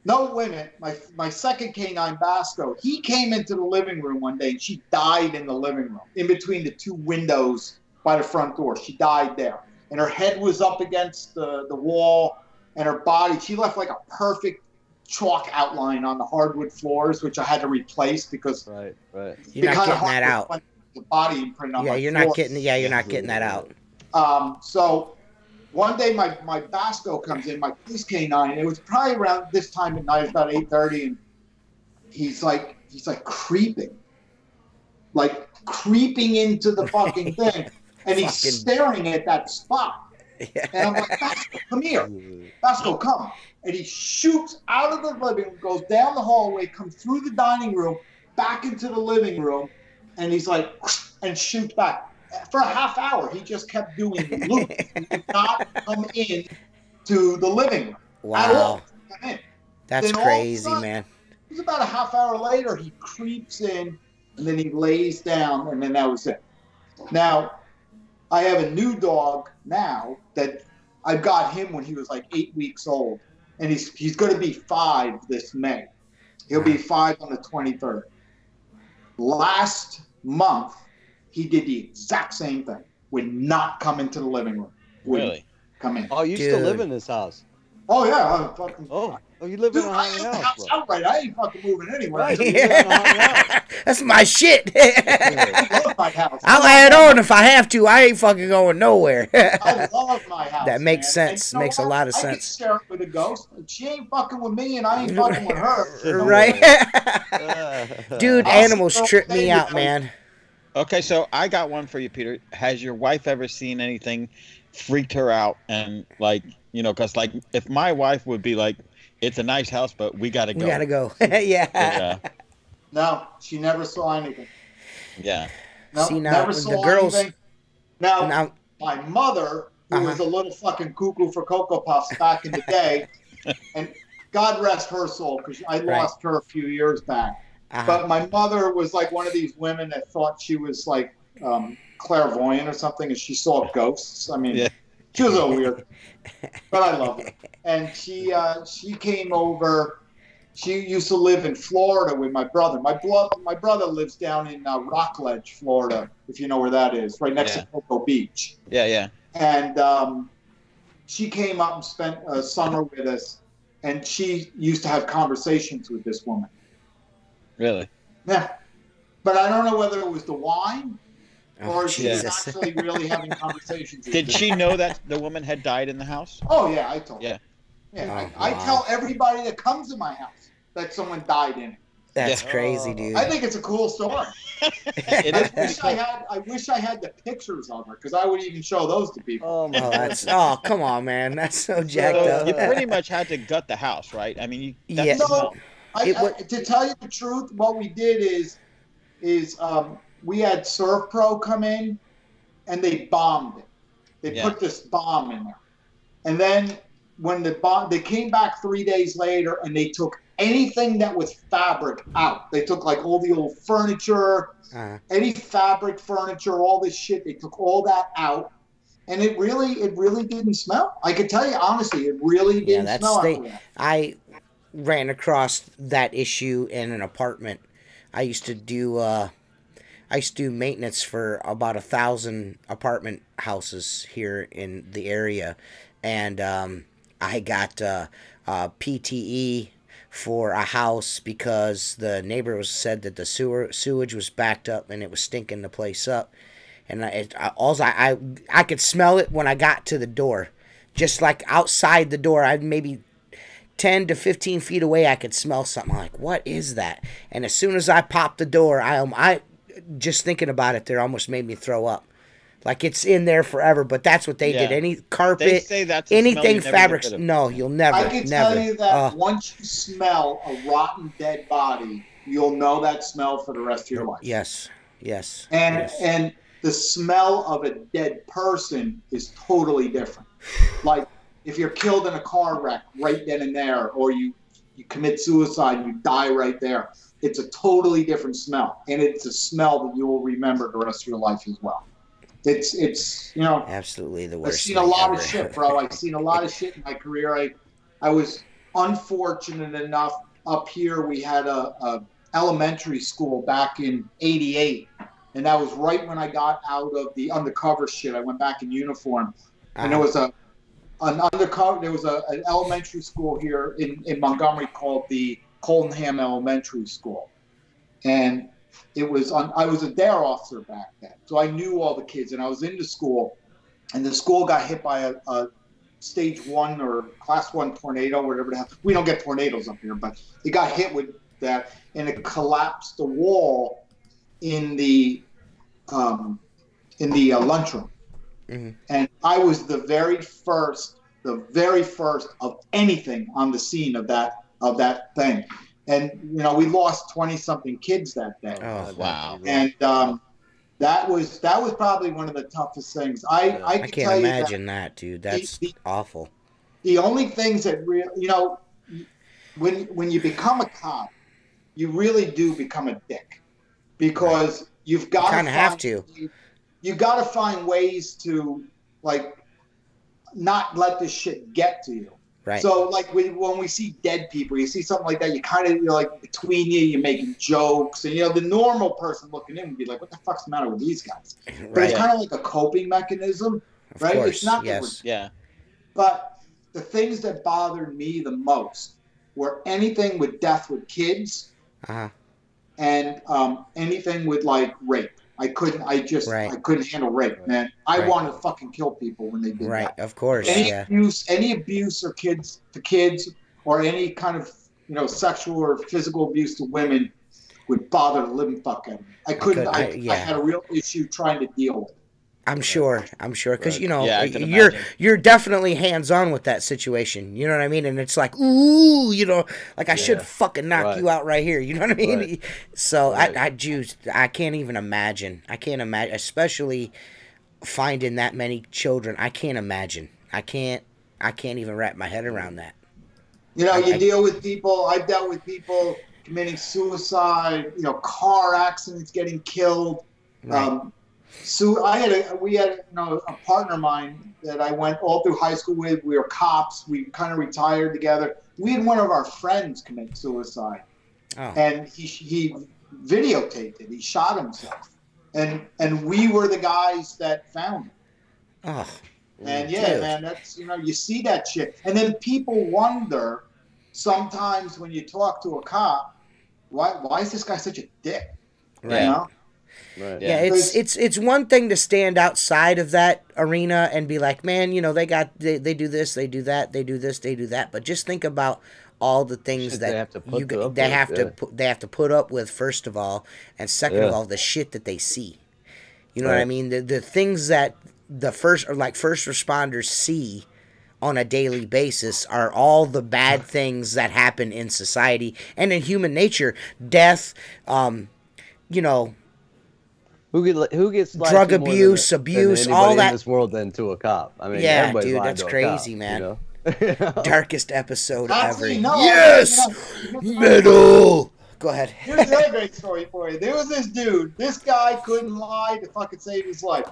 no, wait a minute, my second canine, Basco, he came into the living room one day and she died in the living room, in between the 2 windows by the front door. She died there. And her head was up against the wall, and her body, she left like a perfect chalk outline on the hardwood floors, which I had to replace because right. You're not getting that out. The body imprint on my you're floor. not getting. Yeah, you're not getting that out. So one day my Basco comes in, my police canine, and it was probably around this time at night, about 8:30, and he's like creeping into the fucking thing, and he's staring at that spot. Yeah. And I'm like, Basco, come here. Basco, come. And he shoots out of the living room, goes down the hallway, comes through the dining room, back into the living room, and he's like, and shoots back. For a half hour, he just kept doing loops. He did not come in to the living room. Wow. That's then crazy, sudden, man. It was about a half hour later, he creeps in, and then he lays down, and then that was it. Now, I have a new dog now that I got him when he was like 8 weeks old, and he's going to be 5 this May. He'll be 5 on the 23rd. Last month, he did the exact same thing. Would not come into the living room. Really? Come in. Oh, you still live in this house? Oh, yeah. I'm fucking... Oh, you live in a haunted house, bro. Outright. I ain't fucking moving anywhere. Right, you live in a haunted house. That's my shit. I love my house. I'll add on if I have to. I ain't fucking going nowhere. I love my house. That makes sense. And Makes a lot of sense. I can share it with a ghost. She ain't fucking with me, and I ain't fucking with her. Right? Dude, animals trip me out, man. Okay, so I got one for you, Peter. Has your wife ever seen anything freaked her out? And like, you know, because like if my wife would be like, it's a nice house, but we got to go. We got to go. Yeah. No, she never saw anything. Yeah. No, see, now, never saw the girls, anything. Now, my mother, who was a little fucking cuckoo for Cocoa Puffs back in the day, and God rest her soul, because I lost her a few years back. But my mother was like one of these women that thought she was like clairvoyant or something, and she saw ghosts. I mean, she was a little weird, but I love her. And she came over. She used to live in Florida with my brother. My brother lives down in Rockledge, Florida, if you know where that is, right next to Cocoa Beach. Yeah. And she came up and spent a summer with us, and she used to have conversations with this woman. Really? Yeah. But I don't know whether it was the wine or she was actually really having conversations. Did she know that the woman had died in the house? Oh, yeah, I told her. Yeah. I tell everybody that comes to my house that someone died in it. That's crazy, dude. I think it's a cool story. I wish I had the pictures of her, because I would even show those to people. Oh, come on, man. That's so jacked up. You pretty much had to gut the house, right? I mean, to tell you the truth, what we did is we had ServPro come in, and they bombed it. They put this bomb in there, and then when they came back 3 days later, and they took anything that was fabric out. They took like all the old furniture, any fabric furniture, all this shit. They took all that out, and it really didn't smell. I can tell you honestly, it really didn't smell. I ran across that issue in an apartment. I used to do maintenance for about 1,000 apartment houses here in the area, and I got PTE for a house because the neighbor said that the sewage was backed up and it was stinking the place up, and I could smell it when I got to the door, just like outside the door. I'd maybe 10 to 15 feet away, I could smell something. I'm like, what is that? And as soon as I popped the door, I just thinking about it there almost made me throw up. Like it's in there forever, but that's what they did. Any carpet, they say that's anything fabrics. No, you'll never. I can tell you that once you smell a rotten dead body, you'll know that smell for the rest of your life. Yes. And the smell of a dead person is totally different. Like if you're killed in a car wreck right then and there, or you commit suicide and you die right there, it's a totally different smell, and it's a smell that you will remember the rest of your life as well. It's you know, absolutely the worst. I've seen a lot of shit, bro. I've seen a lot of shit in my career. I was unfortunate enough up here. We had a elementary school back in '88, and that was right when I got out of the undercover shit. I went back in uniform, and there was an undercover. There was an elementary school here in Montgomery called the Coldenham Elementary School, and I was a dare officer back then, so I knew all the kids, and I was in the school, and the school got hit by a stage 1 or class 1 tornado, whatever the hell. We don't get tornadoes up here, but it got hit with that, and it collapsed the wall in the lunchroom. Mm-hmm. And I was the very first of anything on the scene of that thing. And we lost 20-something kids that day. Oh, wow! And that was probably one of the toughest things. I can't imagine that, dude. That's awful. The only things that when you become a cop, you really do become a dick, because you've got to have to. You got to find ways to not let this shit get to you. Right. So when we see dead people, you see something like that, you kind of between you're making jokes, and the normal person looking in would be like, "What the fuck's the matter with these guys?" Right. But it's kind of like a coping mechanism, right? Of course, it's not yes. Yeah. But the things that bothered me the most were anything with death with kids, and anything with rape. I couldn't handle rape, man. I wanted to fucking kill people when they did that. Right, of course. Any abuse or kids, or any kind of sexual or physical abuse to women would bother the living fuck out of me. I couldn't. I had a real issue trying to deal with it. I'm sure, because right. you're definitely hands-on with that situation. You know what I mean? And it's like, ooh, I should fucking knock you out right here. You know what I mean? Right. So I can't even imagine. I can't imagine, especially finding that many children. I can't imagine. I can't even wrap my head around that. You deal with people. I've dealt with people committing suicide. Car accidents, getting killed. Right. So we had a partner of mine that I went all through high school with. We were cops. We kind of retired together. We had one of our friends commit suicide, and he videotaped it. He shot himself, and we were the guys that found him. Oh, and man, that's you see that shit, and then people wonder sometimes when you talk to a cop, why is this guy such a dick? Right. Right. Yeah, it's one thing to stand outside of that arena and be like, man, they do this, they do that, they do this, they do that. But just think about all the things that they have to put up with, first of all, and second of all, the shit that they see. You know what I mean? The things that the first responders see on a daily basis are all the bad things that happen in society and in human nature. Death, who gets drug abuse, all that in this world than to a cop? I mean, yeah, dude, that's crazy, man. Darkest episode ever. No, yes, metal. Go ahead. Here's another great story for you. There was this dude. This guy couldn't lie to fucking save his life.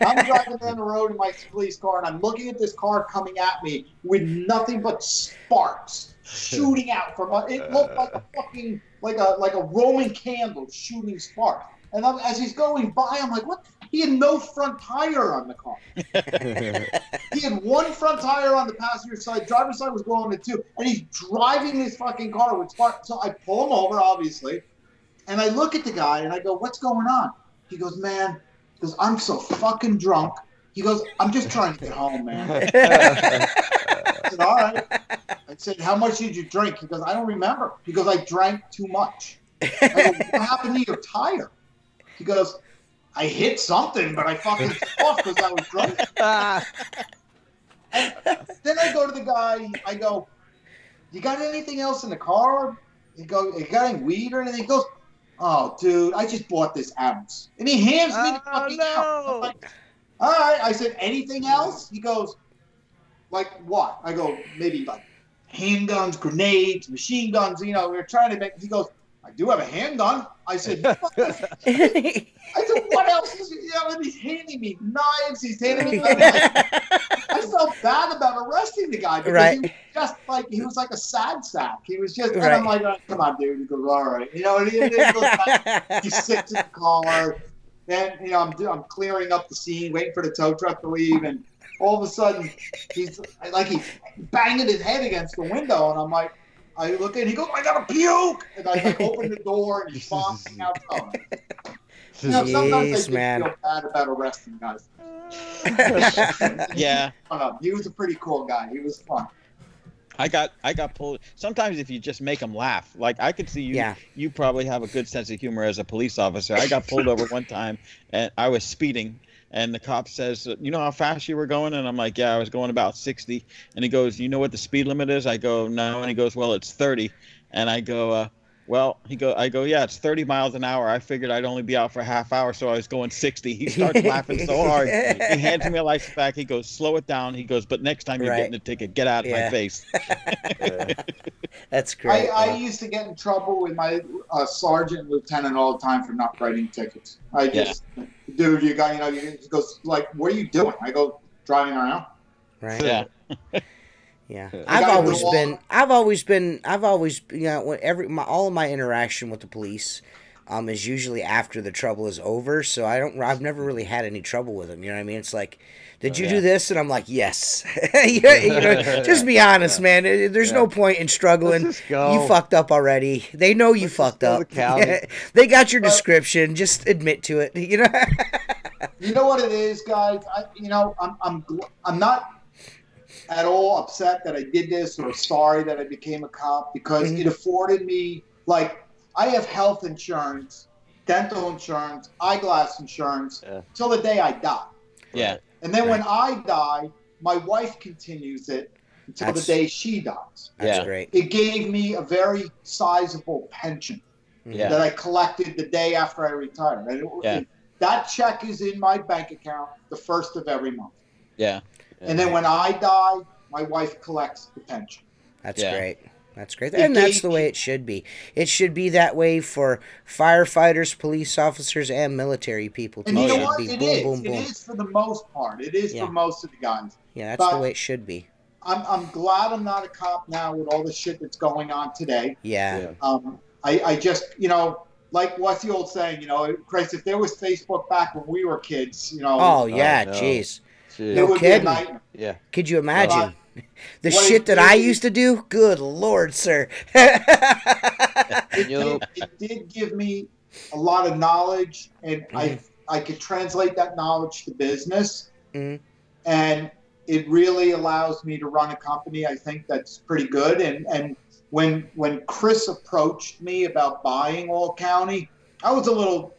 I'm driving down the road in my police car, and I'm looking at this car coming at me with nothing but sparks shooting out from it. It looked like a fucking like a Roman candle shooting sparks. And as he's going by, I'm like, what? He had no front tire on the car. He had one front tire on the passenger side. Driver's side was going to two. And he's driving his fucking car with spark. So I pull him over, obviously. And I look at the guy, and I go, what's going on? He goes, man, I'm so fucking drunk. He goes, I'm just trying to get home, man. I said, all right. I said, how much did you drink? He goes, I don't remember. He goes, I drank too much. I go, what happened to your tire? He goes, I hit something, but I fucking off because I was drunk. And then I go to the guy. I go, you got anything else in the car? He goes, you got any weed or anything? He goes, oh, dude, I just bought this ounce. And he hands me the fucking ounce. I'm like, all right. I said, anything else? He goes, like what? I go, maybe like handguns, grenades, machine guns. We're trying to make. He goes, I do have a handgun. I said, I said, what else is he? And he's handing me knives. He's handing me knives. I felt bad about arresting the guy because he was like a sad sack. He was just, and I'm like, oh, come on, dude. He goes, all right. He sits in the car, and I'm clearing up the scene, waiting for the tow truck to leave, and all of a sudden he's banging his head against the window, and I'm like. I look at it, he goes, I gotta puke! And I open the door and he's vomiting out. Sometimes I feel bad about arresting guys. Yeah. He was a pretty cool guy. He was fun. I got pulled. Sometimes if you just make them laugh, like I could see you. Yeah. You probably have a good sense of humor as a police officer. I got pulled over one time, and I was speeding, and the cop says, "You know how fast you were going?" And I'm like, "Yeah, I was going about 60." And he goes, "You know what the speed limit is?" I go, "No." And he goes, "Well, it's 30." And I go, Well, I go, yeah, it's 30 miles an hour. I figured I'd only be out for a half hour, so I was going 60. He starts laughing so hard. He hands me a license back. He goes, slow it down. He goes, but next time you're getting a ticket, get out of my face. That's great. I used to get in trouble with my sergeant and lieutenant all the time for not writing tickets. I just, dude, he goes, like, what are you doing? I go, driving around. Right. Yeah. Yeah, I've always been, you know, all of my interaction with the police, is usually after the trouble is over. So I've never really had any trouble with them. You know what I mean? It's like, did you do this? And I'm like, yes. You know, just be honest, man. There's no point in struggling. You fucked up already. They know you fucked up. They got your description. Just admit to it. You know. You know what it is, guys. I'm not at all upset that I did this or sorry that I became a cop, because it afforded me, like, I have health insurance, dental insurance, eyeglass insurance till the day I die. Yeah. And then when I die, my wife continues it until the day she dies. That's great. It gave me a very sizable pension that I collected the day after I retired. That check is in my bank account the first of every month. Yeah. And then when I die, my wife collects the pension. That's great. That's great. And that's the way it should be. It should be that way for firefighters, police officers, and military people, too. And you know what? It is for the most part. It is for most of the guys. Yeah, that's the way it should be. I'm glad I'm not a cop now with all the shit that's going on today. Yeah. I just, you know, like, what's the old saying, you know, Chris, if there was Facebook back when we were kids, you know. Oh, yeah, jeez. It would be a nightmare. Yeah. Could you imagine? The shit that I used to do? Good Lord, sir. It did give me a lot of knowledge, and I could translate that knowledge to business. And it really allows me to run a company, I think, that's pretty good. And when Chris approached me about buying All County, I was a little,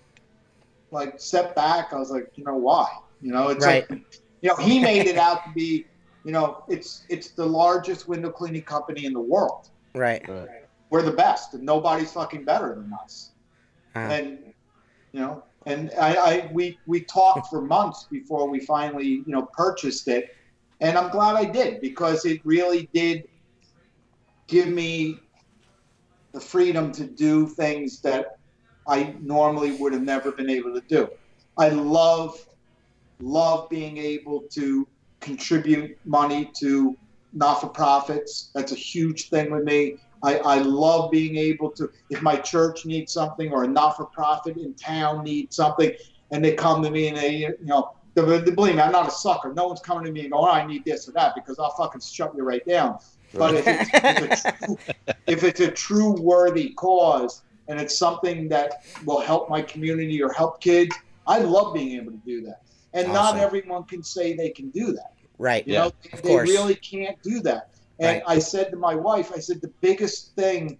like, set back. I was like, you know, why? You know, it's like, you know, he made it out to be, you know, it's the largest window cleaning company in the world. Right. We're the best, and nobody's fucking better than us. And, you know, and we talked for months before we finally, you know, purchased it. And I'm glad I did, because it really did give me the freedom to do things that I normally would have never been able to do. I love being able to contribute money to not-for-profits. That's a huge thing with me. I love being able to, if my church needs something or a not-for-profit in town needs something, and they come to me and they, you know, believe me, I'm not a sucker. No one's coming to me and going, oh, I need this or that, because I'll fucking shut you right down. But if it's a true worthy cause, and it's something that will help my community or help kids, I love being able to do that. And not everyone can say they can do that. Right. You know, they really can't do that. And I said to my wife, I said, the biggest thing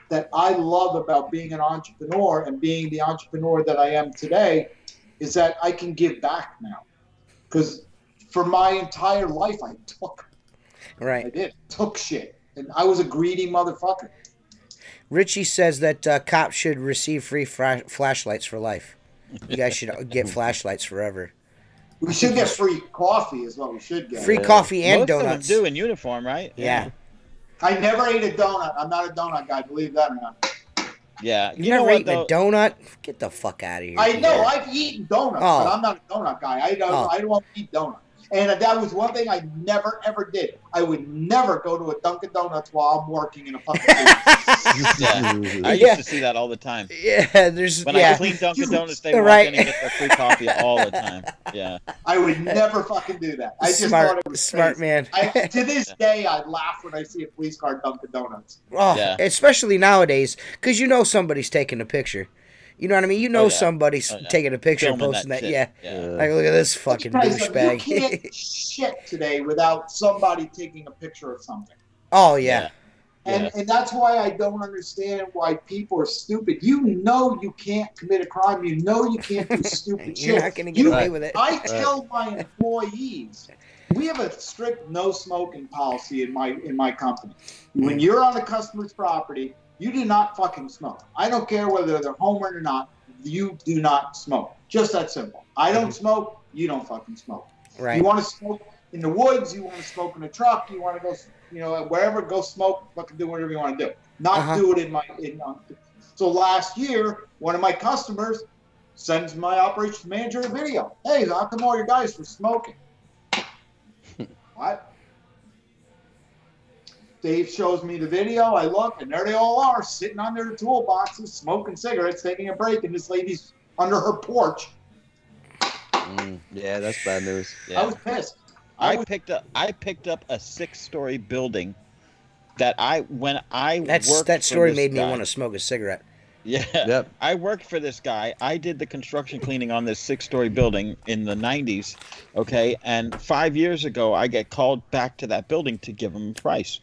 that I love about being an entrepreneur and being the entrepreneur that I am today is that I can give back now. Because for my entire life, I took. I did. Took shit. And I was a greedy motherfucker. Richie says that cops should receive free flashlights for life. You guys should get flashlights forever. We should get free coffee is what we should get. Free coffee and Most donuts. Of them do in uniform, right? Yeah. I never ate a donut. I'm not a donut guy, believe that or not. Yeah. You never eaten a donut? Get the fuck out of here. I know. I've eaten donuts, but I'm not a donut guy. I don't want to eat donuts. And that was one thing I never, ever did. I would never go to a Dunkin' Donuts while I'm working in a fucking I used to see that all the time. Yeah, there's when I clean Dunkin' Donuts, they walk in and get their free coffee all the time. Yeah, I would never fucking do that. I just thought it was smart crazy. man. To this day, I laugh when I see a police car at Dunkin' Donuts. Oh, especially nowadays, because you know somebody's taking a picture. You know what I mean? You know somebody's taking a picture and posting that. Yeah. Like, look at this fucking douchebag. You can't shit today without somebody taking a picture of something. Oh, yeah. And that's why I don't understand why people are stupid. You know you can't commit a crime. You know you can't do stupid shit. You're not going to get away with it. I tell my employees, We have a strict no smoking policy in my company. When you're on a customer's property, you do not fucking smoke. I don't care whether they're home or not. You do not smoke. Just that simple. I don't smoke. You don't fucking smoke. Right. You want to smoke in the woods. You want to smoke in a truck. You want to go, wherever. Go smoke. Fucking do whatever you want to do. Not do it in. So last year, one of my customers sends my operations manager a video. Hey, how come all your guys were smoking? What? Dave shows me the video. I look, and there they all are, sitting on their toolboxes, smoking cigarettes, taking a break, and this lady's under her porch. Yeah, that's bad news. Yeah. I was pissed. I picked up a 6-story building that that story made me want to smoke a cigarette. Yeah. Yep. I worked for this guy. I did the construction cleaning on this 6-story building in the 90s. Okay. And 5 years ago, I get called back to that building to give him a price.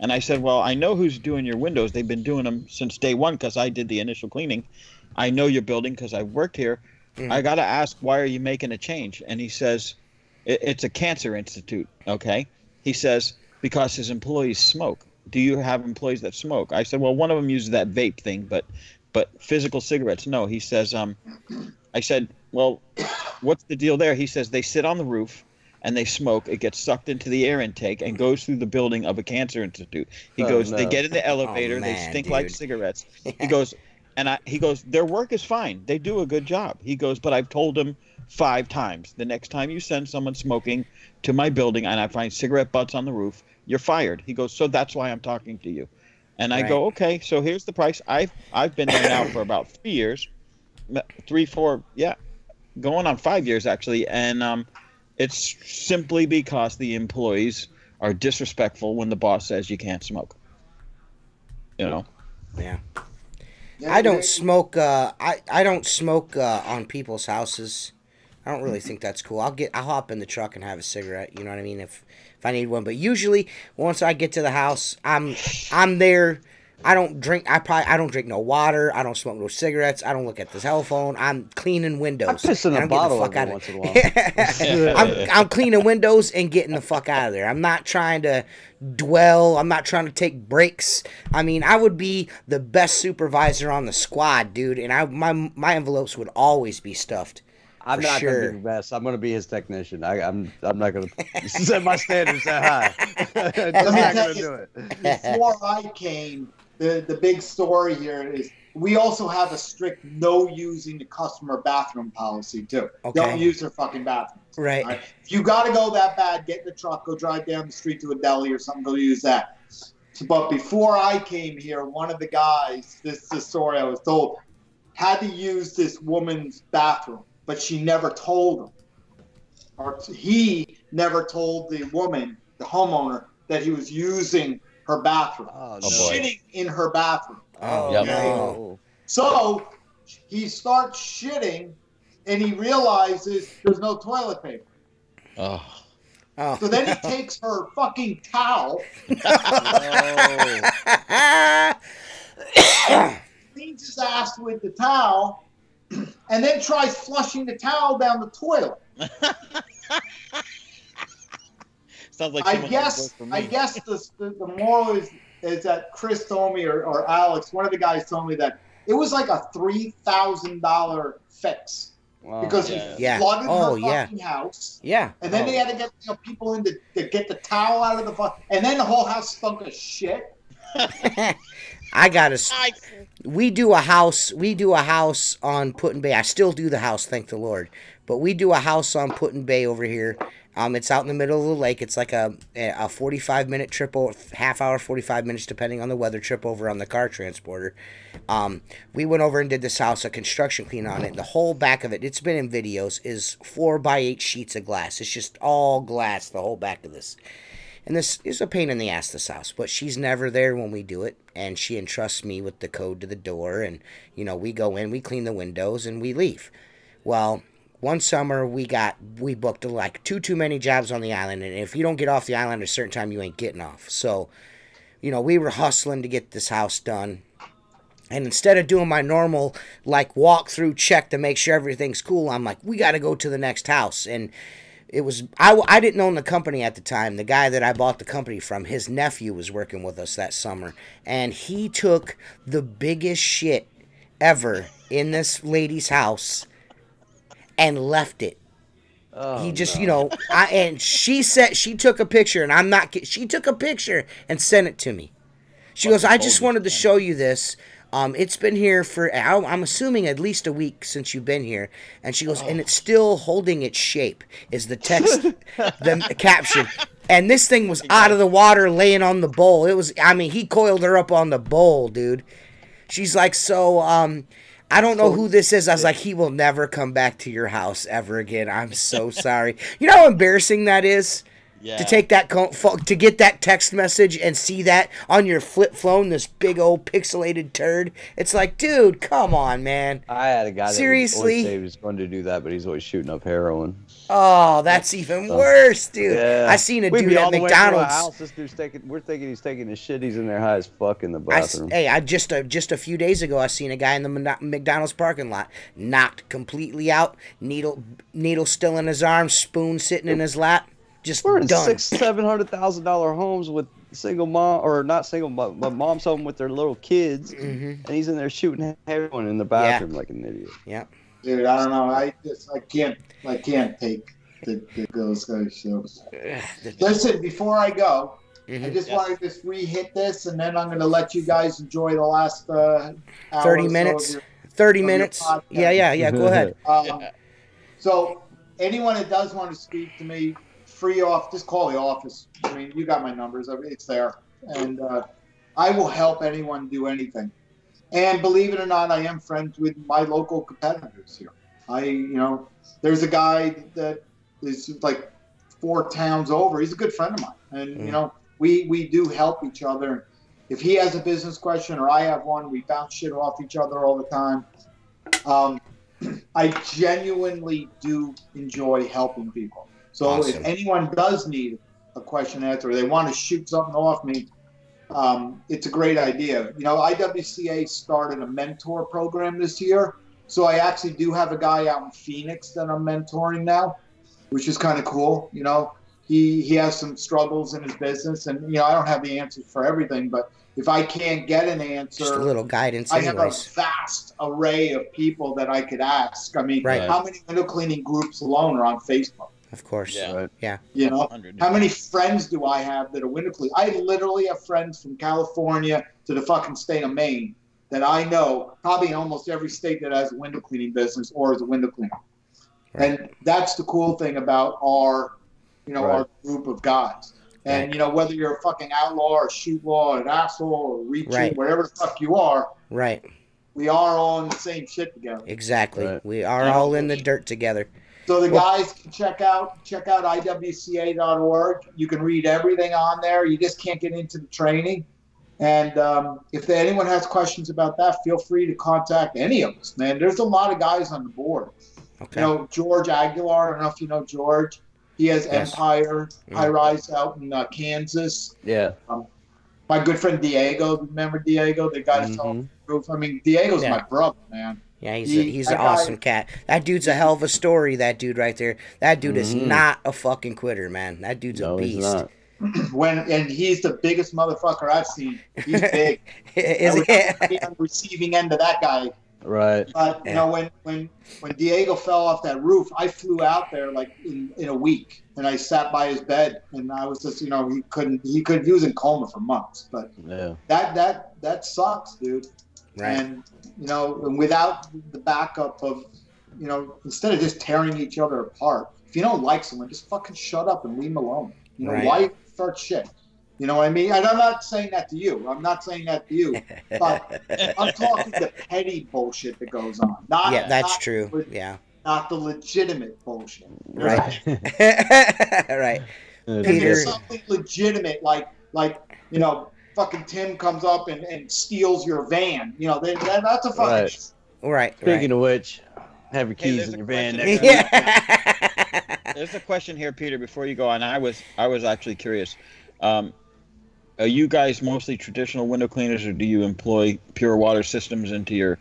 And I said, well, I know who's doing your windows. They've been doing them since day one because I did the initial cleaning. I know your building because I worked here. I got to ask, why are you making a change? And he says, it's a cancer institute. Okay. He says, because his employees smoke. Do you have employees that smoke? I said, well, one of them uses that vape thing, but physical cigarettes, no. He says, I said, well, what's the deal there? He says they sit on the roof and they smoke. It gets sucked into the air intake and goes through the building of a cancer institute. He goes, they get in the elevator, they stink like cigarettes. He goes, he goes, their work is fine. They do a good job. He goes, but I've told them 5 times. The next time you send someone smoking to my building and I find cigarette butts on the roof, you're fired. He goes, so that's why I'm talking to you. And I go, okay, so here's the price. I've been there now for about 3 years, 3, 4, going on 5 years actually. And it's simply because the employees are disrespectful when the boss says you can't smoke. Yeah. I don't smoke. I don't smoke on people's houses. I don't really think that's cool. I'll hop in the truck and have a cigarette. You know what I mean? If I need one. But usually, once I get to the house, I'm there. I don't drink. I don't drink no water. I don't smoke no cigarettes. I don't look at the cell phone. I'm cleaning windows. I'm pissing a bottle every once in a while. I'm cleaning windows and getting the fuck out of there. I'm not trying to dwell. I'm not trying to take breaks. I mean, I would be the best supervisor on the squad, dude. And my envelopes would always be stuffed. I'm not going to be the best. I'm going to be his technician. I'm not going to set my standards that high. I'm not going to do it. Before I came, the big story here is we also have a strict no using the customer bathroom policy too. Okay. Don't use their fucking bathroom. Right. If you got to go that bad, get in the truck, go drive down the street to a deli or something, go use that. But before I came here, one of the guys, this is the story I was told, had to use this woman's bathroom. But she never told him, or he never told the woman, the homeowner, that he was using her bathroom, shitting in her bathroom. No. So he starts shitting, and he realizes there's no toilet paper. So then he takes her fucking towel, cleans his ass with the towel, and then tries flushing the towel down the toilet. Sounds like I guess the moral is that Chris told me or Alex, one of the guys told me that it was like a $3,000 fix. Wow. Because he flooded her fucking house. Yeah. And then they had to get people in to get the towel out of the and then the whole house stunk of shit. We do a house on Put in Bay. I still do the house, thank the Lord. But we do a house on Put in Bay over here. It's out in the middle of the lake. It's like a 45-minute trip, or half hour, 45 minutes, depending on the weather, trip over on the car transporter. We went over and did this house, a construction clean on it. The whole back of it, it's been in videos, is 4x8 sheets of glass. It's just all glass, the whole back of this. And this is a pain in the ass, this house. But she's never there when we do it. And she entrusts me with the code to the door. And, we go in, we clean the windows, and we leave. Well, one summer we booked like too many jobs on the island. And if you don't get off the island at a certain time, you ain't getting off. So, we were hustling to get this house done. And instead of doing my normal, walk-through check to make sure everything's cool, I'm like, we got to go to the next house. And I didn't own the company at the time. The guy that I bought the company from, his nephew was working with us that summer, and he took the biggest shit ever in this lady's house and left it. Oh, he just, no. and she said she took a picture, and I'm not kidding. She took a picture and sent it to me. She goes, I just wanted to show you this. It's been here for, I'm assuming, at least a week since you've been here. And she goes, and it's still holding its shape, is the text, the caption. And this thing was out of the water laying on the bowl. It was, he coiled her up on the bowl, dude. She's like, so, I don't know who this is. I was like, he will never come back to your house ever again. I'm so sorry. You know how embarrassing that is? Yeah. To take that, to get that text message and see that on your flip phone, this big old pixelated turd. It's like, dude, come on, man. I had a guy seriously that always was going to do that, but he's always shooting up heroin. Oh, that's even worse, dude. Yeah. I seen a dude at McDonald's. House. This dude's we're thinking he's taking his shit. He's in there high as fuck in the bathroom. Just a few days ago, I seen a guy in the McDonald's parking lot, knocked completely out, needle still in his arm, spoon sitting in his lap. Just we're in done. $600,000-$700,000 homes with single mom, or not single, but moms home with their little kids, and he's in there shooting heroin in the bathroom like an idiot. Yeah, dude, I don't know. I can't take those guys shows. Listen, before I go, I just want to just re-hit this, and then I'm going to let you guys enjoy the last 30 minutes. 30 minutes. Yeah. Go ahead. So anyone that does want to speak to me, free off, just call the office. I mean, you got my numbers. It's there. And I will help anyone do anything. And believe it or not, I am friends with my local competitors here. There's a guy that is like 4 towns over. He's a good friend of mine. And, we do help each other. If he has a business question or I have one, we bounce shit off each other all the time. I genuinely do enjoy helping people. So awesome. If anyone does need a question answered or they want to shoot something off me, it's a great idea. IWCA started a mentor program this year. So I actually do have a guy out in Phoenix that I'm mentoring now, which is kind of cool. He has some struggles in his business, and, I don't have the answers for everything, but if I can't get an answer, just a little guidance. I have a vast array of people that I could ask. I mean, how many window cleaning groups alone are on Facebook? Of course. Yeah. Right. Yeah. How many friends do I have that are window cleaners? I literally have friends from California to the fucking state of Maine that I know, probably in almost every state that has a window cleaning business or is a window cleaner. Right. And that's the cool thing about our, our group of guys. And, whether you're a fucking outlaw or shoot law or an asshole or reaching, whatever the fuck you are. Right. We are all in the same shit together. Exactly. Right. We are all in the dirt together. So the guys can check out IWCA.org. You can read everything on there. You just can't get into the training. And if anyone has questions about that, feel free to contact any of us, man. There's a lot of guys on the board. Okay. George Aguilar, I don't know if you know George. He has Empire High Rise out in Kansas. Yeah. My good friend Diego, remember Diego? The guy that's on the roof. I mean, Diego's my brother, man. Yeah, he's an awesome cat. That dude's a hell of a story, that dude right there. That dude is not a fucking quitter, man. That dude's a beast. He's not. And he's the biggest motherfucker I've seen. He's big. Is he? On the receiving end of that guy. Right. But when Diego fell off that roof, I flew out there like in a week, and I sat by his bed, and I was just he was in coma for months. But that sucks, dude. Right. And without the backup of instead of just tearing each other apart, if you don't like someone, just fucking shut up and leave them alone. Why start shit? You know what I mean? And I'm not saying that to you. But I'm talking the petty bullshit that goes on. That's true. Not the legitimate bullshit. Right. Right. If there's something legitimate, like fucking Tim comes up and steals your van, then that's a fucking... Right. Speaking of which, have your keys in your van. There's a question here, Peter, before you go on. I was actually curious. Are you guys mostly traditional window cleaners, or do you employ pure water systems into your...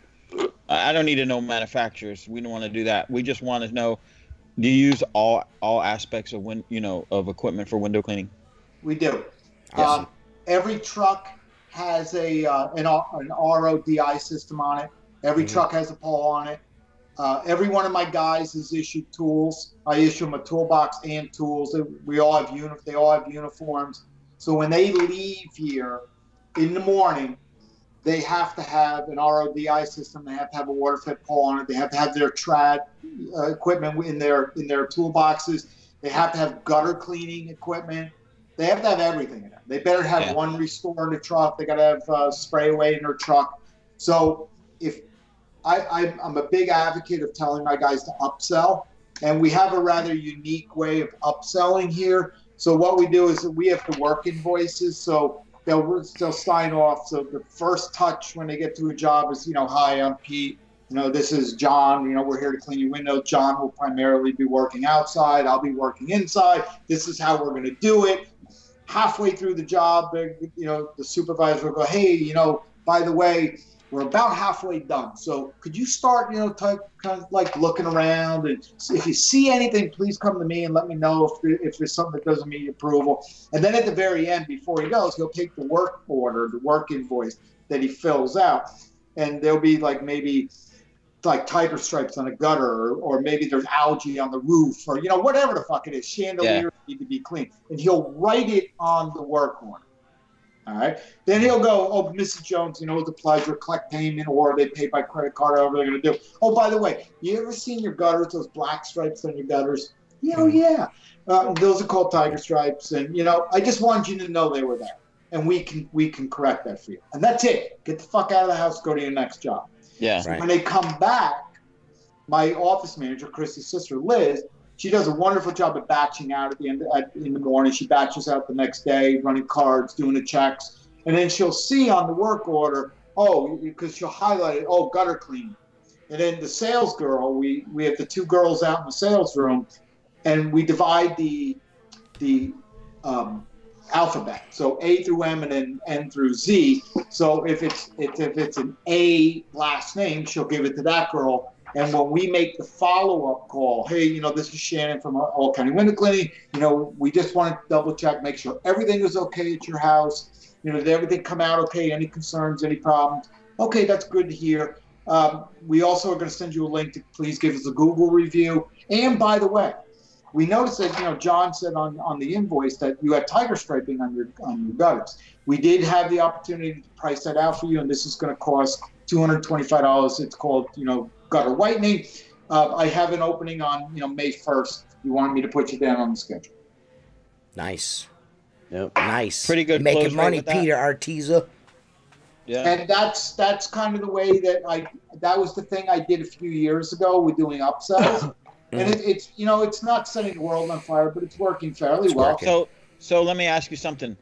I don't need to know manufacturers. We don't want to do that. We just want to know, Do you use all aspects of of equipment for window cleaning? We do. Awesome. Every truck has an RODI system on it. Every truck has a pole on it. Every one of my guys is issued tools. I issue them a toolbox and tools. They all have uniforms. So when they leave here in the morning, they have to have an RODI system. They have to have a water-fed pole on it. They have to have their trad equipment in their toolboxes. They have to have gutter cleaning equipment. They have to have everything in it. They better have one restore in the truck. They got to have spray away in their truck. So if I'm a big advocate of telling my guys to upsell, and we have a rather unique way of upselling here. So what we do is we have to work invoices. So they'll sign off. So the first touch when they get to a job is, hi, I'm Pete. This is John. We're here to clean your windows. John will primarily be working outside. I'll be working inside. This is how we're going to do it. Halfway through the job, the supervisor will go, hey, by the way, we're about halfway done. So could you start, kind of like looking around, and if you see anything, please come to me and let me know if there's something that doesn't meet approval. And then at the very end, before he goes, he'll take the work order, the work invoice that he fills out, and there'll be maybe tiger stripes on a gutter, or maybe there's algae on the roof, or whatever the fuck it is, chandeliers need to be cleaned, and he'll write it on the work order. All right. Then he'll go, oh, Mrs. Jones, it was a pleasure, collect payment, or they pay by credit card, however they're going to do. Oh, by the way, you ever seen your gutters, those black stripes on your gutters? Yeah. Those are called tiger stripes, and I just wanted you to know they were there, and we can correct that for you, and that's it. Get the fuck out of the house, go to your next job. Yeah. So when they come back, my office manager, Chris's sister, Liz, she does a wonderful job of batching out in the morning. She batches out the next day, running cards, doing the checks. And then she'll see on the work order, because she'll highlight it, gutter cleaning. And then the sales girl, we have the two girls out in the sales room, and we divide the alphabet. So A through M and then N through Z. So if it's an A last name, she'll give it to that girl. And when we make the follow-up call, hey, this is Shannon from All County Window Cleaning. We just want to double check, make sure everything is okay at your house. Did everything come out okay? Any concerns, any problems? Okay, that's good to hear. We also are going to send you a link to please give us a Google review. And by the way, we noticed that, John said on the invoice that you had tiger striping on your gutters. We did have the opportunity to price that out for you, and this is going to cost $225. It's called, gutter whitening. I have an opening on May 1st. You wanted me to put you down on the schedule. Nice. Yep. Nice. Pretty good. Making money, Peter Artusa. Yeah. And that's kind of the way that was the thing I did a few years ago with doing upsells. And it's not setting the world on fire, but it's working fairly well. So let me ask you something.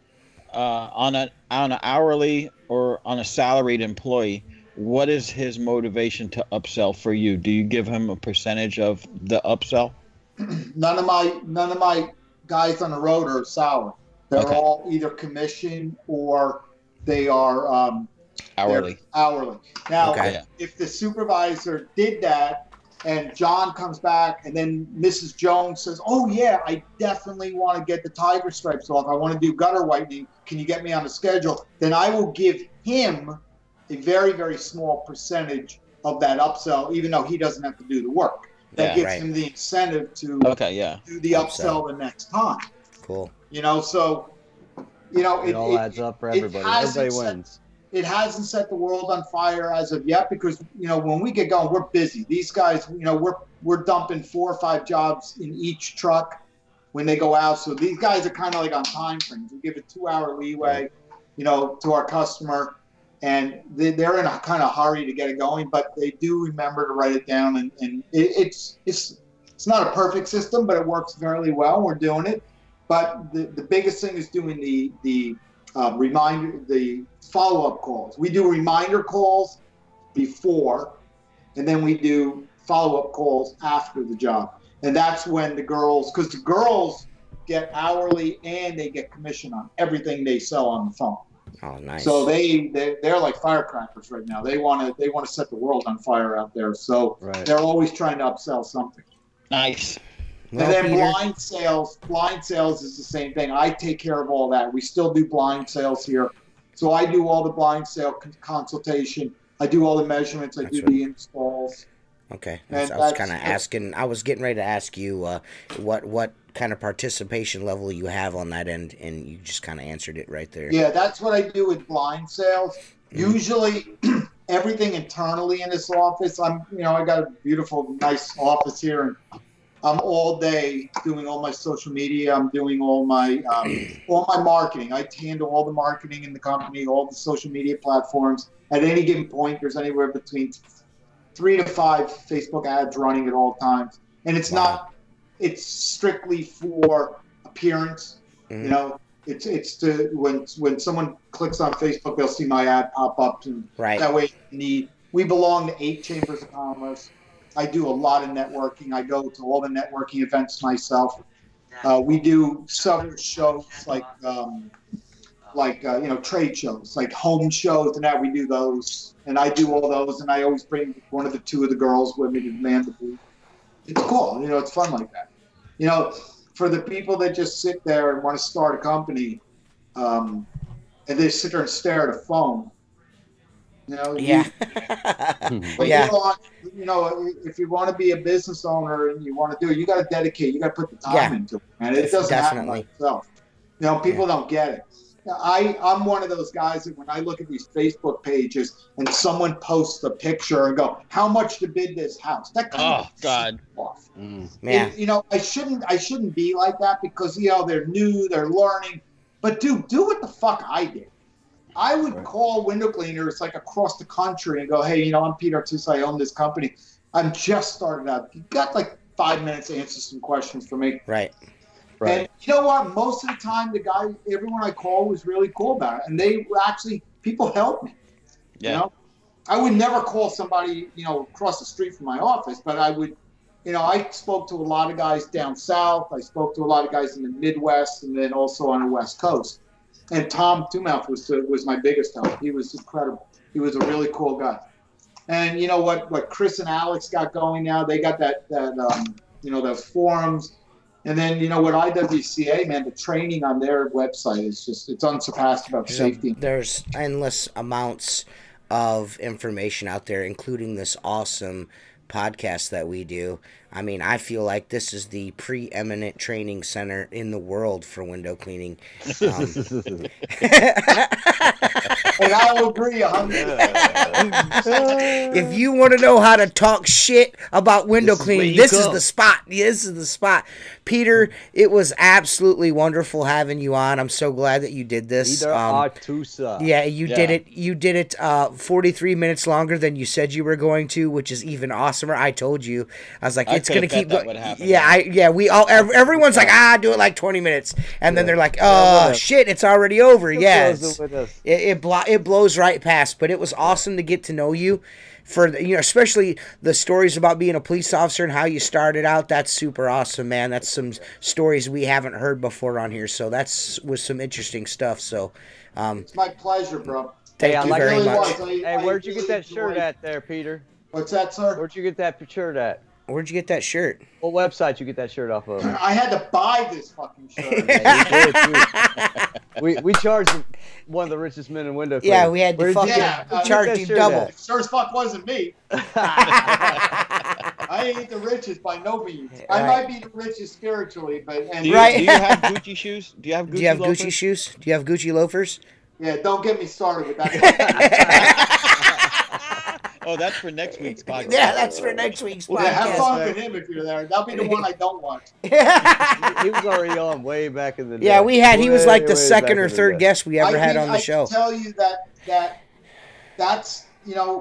On an hourly or on a salaried employee, what is his motivation to upsell for you? Do you give him a percentage of the upsell? None of my guys on the road are salary. They're all either commission or they are hourly. Now, if the supervisor did that and John comes back and then Mrs. Jones says, oh, yeah, I definitely want to get the tiger stripes off. I want to do gutter whitening. Can you get me on the schedule? Then I will give him a very, very small percentage of that upsell, even though he doesn't have to do the work. That gives him the incentive to do the upsell the next time. Cool. It all adds up for everybody. Everybody wins. It hasn't set the world on fire as of yet because, when we get going, we're busy. These guys, we're dumping 4 or 5 jobs in each truck when they go out. So these guys are kind of like on time frames. We give a 2-hour leeway, to our customer. And they're in a kind of hurry to get it going, but they do remember to write it down. And it's not a perfect system, but it works fairly well. We're doing it. But the biggest thing is doing the reminder, the follow-up calls. We do reminder calls before, and then we do follow-up calls after the job. And that's when the girls, because the girls get hourly and they get commission on everything they sell on the phone. Oh, nice. So they're like firecrackers right now. They want to set the world on fire out there. So they're always trying to upsell something. Nice. Well, and then Peter, blind sales is the same thing. I take care of all that. We still do blind sales here. So I do all the blind sale consultation. I do all the measurements. I do the installs. Okay. I was kind of asking. I was getting ready to ask you what kind of participation level you have on that end, and you just kind of answered it right there. Yeah, that's what I do with blind sales. Usually, everything internally in this office. I got a beautiful, nice office here, and I'm all day doing all my social media. I'm doing all my marketing. I handle all the marketing in the company, all the social media platforms. At any given point, there's anywhere between 3 to 5 Facebook ads running at all times, and it's not. It's strictly for appearance. It's to when someone clicks on Facebook, they'll see my ad pop up, and that way we belong to 8 chambers of commerce. I do a lot of networking. I go to all the networking events myself. We do several shows like trade shows, like home shows, and that we do those. And I do all those, and I always bring one of the 2 of the girls with me to man the booth. It's cool. It's fun like that. For the people that just sit there and want to start a company, and they sit there and stare at a phone. If you want to be a business owner and you want to do it, you got to dedicate. You got to put the time into it, and it doesn't happen by itself. People don't get it. I'm one of those guys that when I look at these Facebook pages and someone posts a picture and go, "How much to bid this house?" That kind of God off. Man, I shouldn't be like that because they're new, they're learning. But do what the fuck I did. I would call window cleaners like across the country and go, "Hey, I'm Peter Artusa. I own this company. I'm just started out. You got like 5 minutes to answer some questions for me." Right. And you know what? Most of the time, everyone I call was really cool about it, and they were actually people helped me. Yeah. I would never call somebody across the street from my office, but I would. I spoke to a lot of guys down south. I spoke to a lot of guys in the Midwest, and then also on the West Coast. And Tom Two-Mouth was my biggest help. He was incredible. He was a really cool guy. And you know what Chris and Alex got going now? They got that those forums. And then what IWCA, man, the training on their website is it's unsurpassed about safety. There's endless amounts of information out there, including this awesome podcast that we do. I mean, I feel like this is the preeminent training center in the world for window cleaning. And I will agree 100%. If you want to know how to talk shit about window cleaning, this is the spot. This is the spot. Peter, it was absolutely wonderful having you on. I'm so glad that you did this. Peter Artusa. Yeah, you did it. You did it 43 minutes longer than you said you were going to, which is even awesomer. I told you. I was like, it's going to keep going. Yeah, we all. Everyone's like, do it like 20 minutes, and then they're like, oh shit, it's already over. Yeah, it blows right past. But it was awesome to get to know you. For especially the stories about being a police officer and how you started out. That's super awesome, man. That's some stories we haven't heard before on here. So was some interesting stuff. So it's my pleasure, bro. Thank you very much. Hey, where'd you get that shirt at there, Peter? What's that, sir? Where'd you get that shirt at? Where'd you get that shirt? What website you get that shirt off of? I had to buy this fucking shirt. we charged one of the richest men in window cleaning. Yeah, we had to fucking charge you double. It sure as fuck wasn't me. I ain't the richest by no means. I might be the richest spiritually, but do you have Gucci shoes? Do you have Gucci shoes? Do you have Gucci loafers? Yeah, don't get me started with that. Oh, that's for next week's podcast. Yeah, that's for next week's podcast. Yeah, have fun with him if you're there. That'll be the one I don't watch. He was already on way back in the day. Yeah, he was like the second or third guest we ever had on the show. I can tell you that's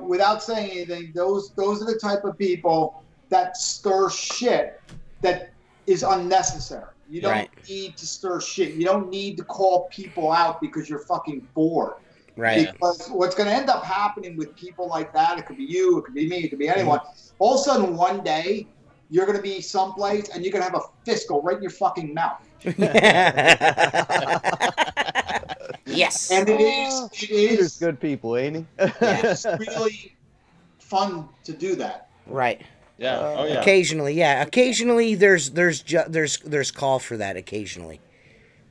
without saying anything, those are the type of people that stir shit that is unnecessary. You don't need to stir shit. You don't need to call people out because you're fucking bored. Right. Because what's going to end up happening with people like that, it could be you, it could be me, it could be anyone. All of a sudden, one day, you're going to be someplace and you're going to have a fist go right in your fucking mouth. Yes. And it is. Good people, ain't he? It's really fun to do that. Right. Yeah. Oh yeah. Occasionally, yeah. Occasionally, there's call for that. Occasionally.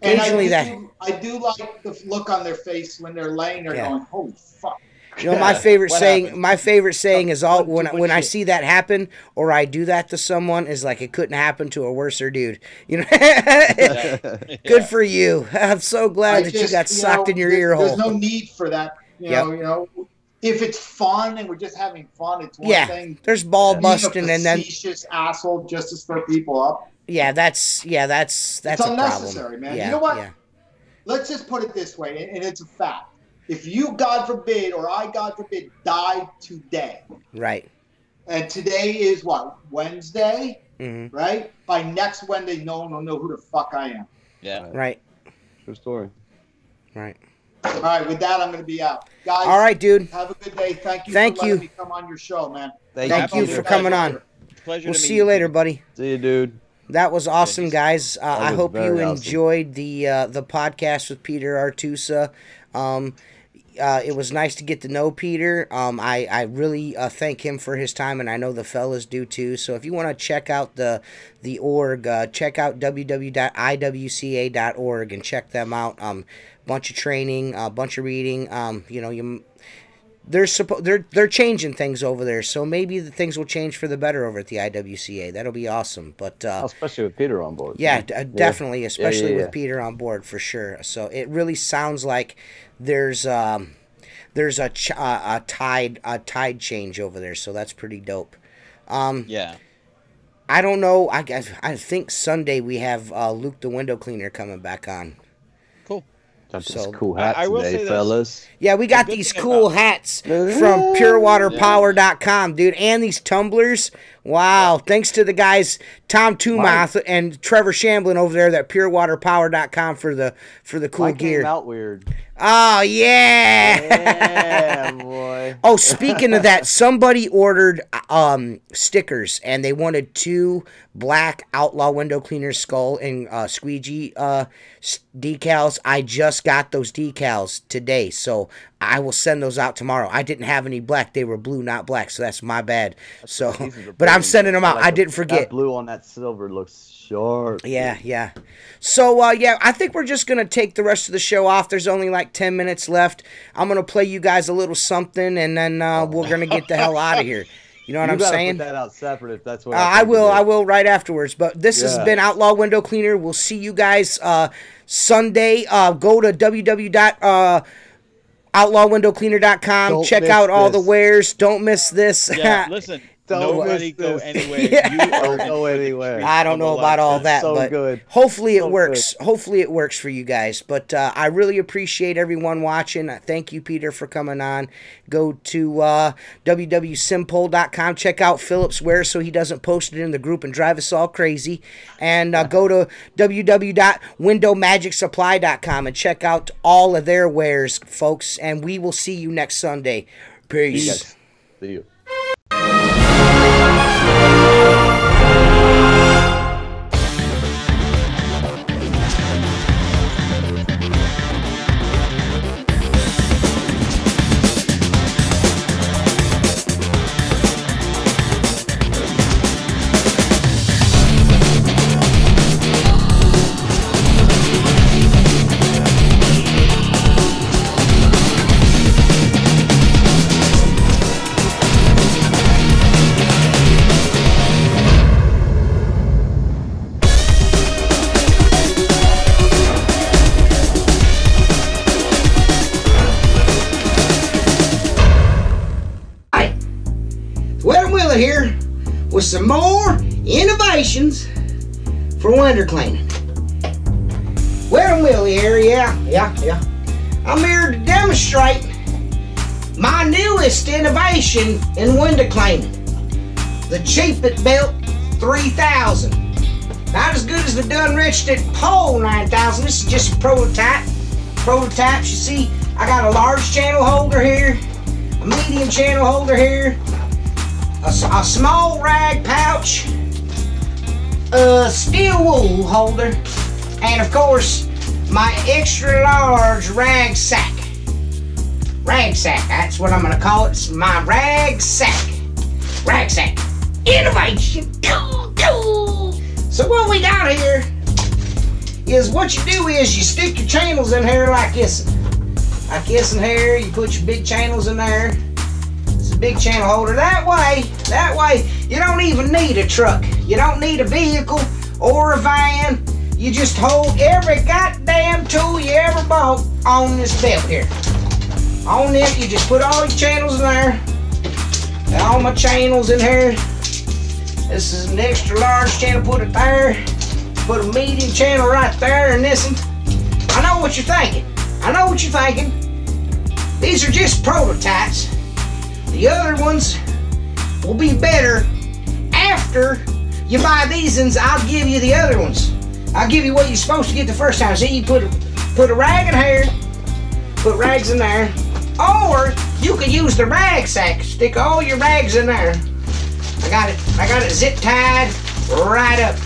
Occasionally I do like the look on their face when they're laying there going, "Holy fuck." You know, my favorite saying is all when I see that happen or I do that to someone is like, it couldn't happen to a worser dude. You know, good for you. I'm so glad that you got socked in your ear hole. There's no need for that. You know, if it's fun and we're just having fun, it's one thing. There's ball busting and then facetious asshole just to stir people up. Yeah, that's it's unnecessary, man. Yeah, you know what? Yeah. Let's just put it this way, and it's a fact. If you, God forbid, or I, God forbid, died today. Right. And today is what? Wednesday? Mm-hmm. Right? By next Wednesday, no one will know who the fuck I am. Yeah. Right. True story. Right. All right, with that, I'm going to be out. Guys, all right, dude. Have a good day. Thank you for letting me come on your show, man. Thank you for coming on. Pleasure. We'll see you later, buddy. See you, dude. That was awesome, guys. I hope you enjoyed the podcast with Peter Artusa. It was nice to get to know Peter. I really thank him for his time, and I know the fellas do too. So if you want to check out the org, check out www.iwca.org and check them out. Bunch of training, bunch of reading. They're changing things over there, so maybe the things will change for the better over at the IWCA. That'll be awesome. But especially with Peter on board. Yeah, definitely, especially with Peter on board for sure. So it really sounds like there's a tide change over there. So that's pretty dope. Yeah. I don't know. I think Sunday we have Luke the window cleaner coming back on. Got this cool hat today, fellas. Yeah, we got these cool hats from purewaterpower.com, dude, and these tumblers. Wow, thanks to the guys Tom Tumoth and Trevor Shamblin over there at purewaterpower.com for the cool gear. Came out weird. Oh, yeah. Yeah, boy. Oh, speaking of that, somebody ordered stickers, and they wanted 2 black Outlaw Window Cleaner skull and squeegee decals. I just got those decals today, so I will send those out tomorrow. I didn't have any black. They were blue, not black, so that's my bad. So, but I'm sending them out. I didn't forget. That blue on that silver looks sharp. Yeah. So, I think we're just going to take the rest of the show off. There's only like 10 minutes left. I'm going to play you guys a little something, and then we're going to get the hell out of here. You know what I'm saying? Put that out separate if that's what I will right afterwards. But this has been Outlaw Window Cleaner. We'll see you guys Sunday. Go to www.outlawwindowcleaner.com. Check out all the wares. Don't miss this. Yeah, listen. Nobody go anywhere. Yeah. You don't go anywhere. I don't know about all that, but good. Hopefully it works. Good. Hopefully it works for you guys. But I really appreciate everyone watching. Thank you, Peter, for coming on. Go to www.simpole.com. Check out Philip's wares so he doesn't post it in the group and drive us all crazy. And go to www.windowmagicsupply.com and check out all of their wares, folks. And we will see you next Sunday. Peace. See you. Here with some more innovations for window cleaning. Well, Willie here, yeah. I'm here to demonstrate my newest innovation in window cleaning, the Cheap It Built 3000. Not as good as the Done Wrenched It Pole 9000. This is just a prototype. Prototypes, you see, I got a large channel holder here, a medium channel holder here, a small rag pouch, a steel wool holder, and of course my extra large rag sack. Rag sack, that's what I'm gonna call it. It's my rag sack. Rag sack. Innovation. So what we got here is what you do is you stick your channels in here like this. Like this in here, you put your big channels in there. It's a big channel holder. That way, you don't even need a truck. You don't need a vehicle or a van. You just hold every goddamn tool you ever bought on this belt here. On it, you just put all your channels in there. All my channels in here. This is an extra large channel, put it there. Put a medium channel right there, and this one. I know what you're thinking. I know what you're thinking. These are just prototypes. The other ones will be better after you buy these ones. I'll give you the other ones. I'll give you what you're supposed to get the first time. See, you put a rag in here, put rags in there, or you could use the rag sack. Stick all your rags in there. I got it zip tied right up.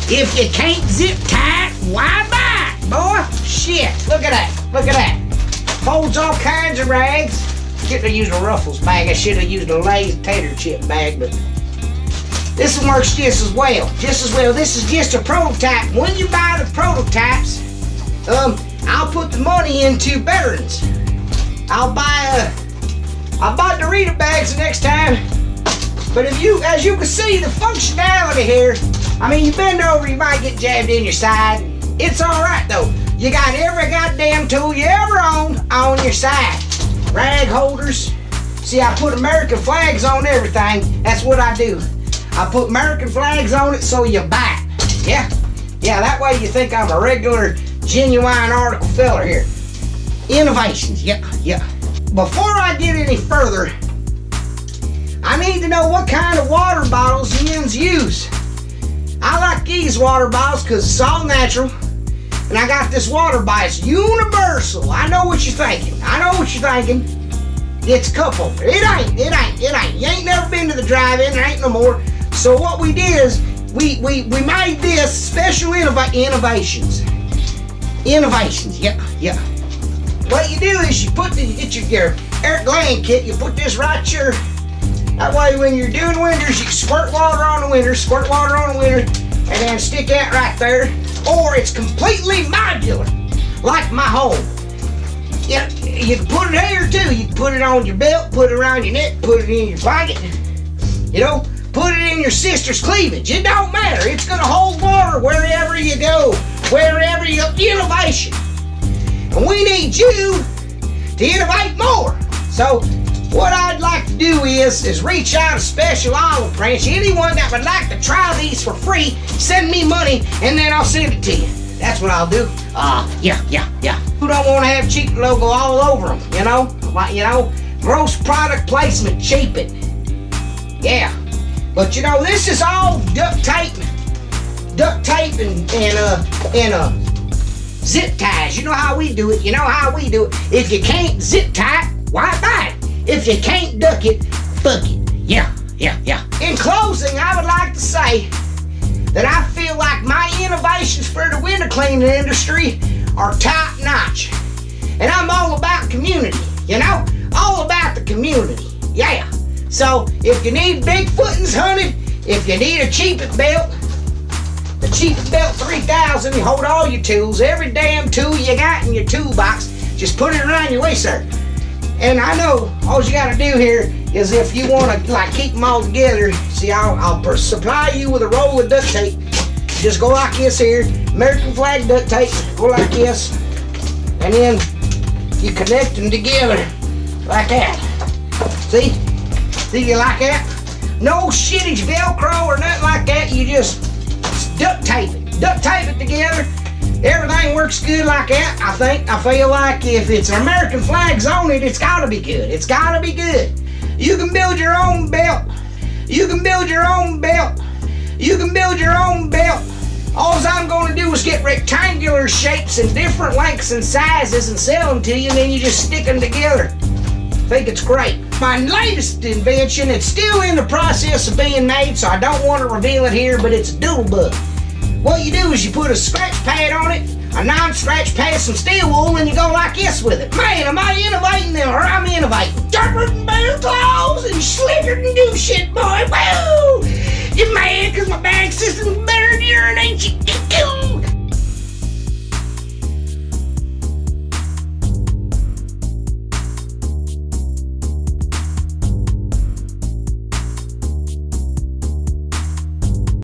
If you can't zip tie it, why buy it, boy? Shit, look at that, look at that. Holds all kinds of rags. Shouldn't have used a Ruffles bag. I should have used a Lay's tater chip bag, but this one works just as well. This is just a prototype. When you buy the prototypes, I'll put the money into better ones. I'll buy Dorito bags the next time. But as you can see, the functionality here, I mean, you bend over, you might get jabbed in your side. It's all right though. You got every goddamn tool you ever own on your side. Rag holders. See, I put American flags on everything. That's what I do. I put American flags on it so you buy it. Yeah, that way you think I'm a regular, genuine article feller here. Innovations, yeah. Before I get any further, I need to know what kind of water bottles yins use. I like these water bottles because it's all natural. And I got this water bottle. It's universal. I know what you're thinking. It's cup holder. It ain't. You ain't never been to the drive-in. There ain't no more. So what we did is we made this special innovations. Innovations, yeah. What you do is you get your air gland kit. You put this right here. That way when you're doing winters, you can squirt water on the winter, and then stick that right there. Or it's completely modular, like my home. Yeah, you can put it here too. You can put it on your belt, put it around your neck, put it in your pocket. You know, put it in your sister's cleavage. It don't matter. It's gonna hold water wherever you go, wherever you innovation. And we need you to innovate more. So what I'd like to do is reach out a special olive branch. Anyone that would like to try these for free, send me money and then I'll send it to you. That's what I'll do. Yeah. Who don't want to have cheap logo all over them, you know? Like, you know, gross product placement, cheap it. Yeah. But you know, this is all duct tape and zip ties. You know how we do it. If you can't zip tie it, why buy it? If you can't duck it, fuck it. Yeah. In closing, I would like to say that I feel like my innovations for the window cleaning industry are top notch. And I'm all about community, you know? All about the community, yeah. So, if you need big footings, honey, if you need a cheapest belt, the cheapest belt 3000, you hold all your tools, every damn tool you got in your toolbox, just put it around your waist there. And I know all you gotta do here is if you wanna like keep them all together, see, I'll supply you with a roll of duct tape. Just go like this here, American flag duct tape, go like this, and then you connect them together like that. See you like that? No shitty Velcro or nothing like that. You just duct tape it together. Everything works good like that. I feel like if it's an American flags on it, it's gotta be good. It's gotta be good. You can build your own belt. All I'm gonna do is get rectangular shapes and different lengths and sizes and sell them to you, and then you just stick them together. I think it's great. My latest invention, it's still in the process of being made, so I don't want to reveal it here, but it's a doodle bug. What you do is you put a scratch pad on it, a non-scratch pad, some steel wool, and you go like this with it. Man, am I innovating them, or I'm innovating. Sharper than bear claws and slicker than do shit, boy. Woo! man. System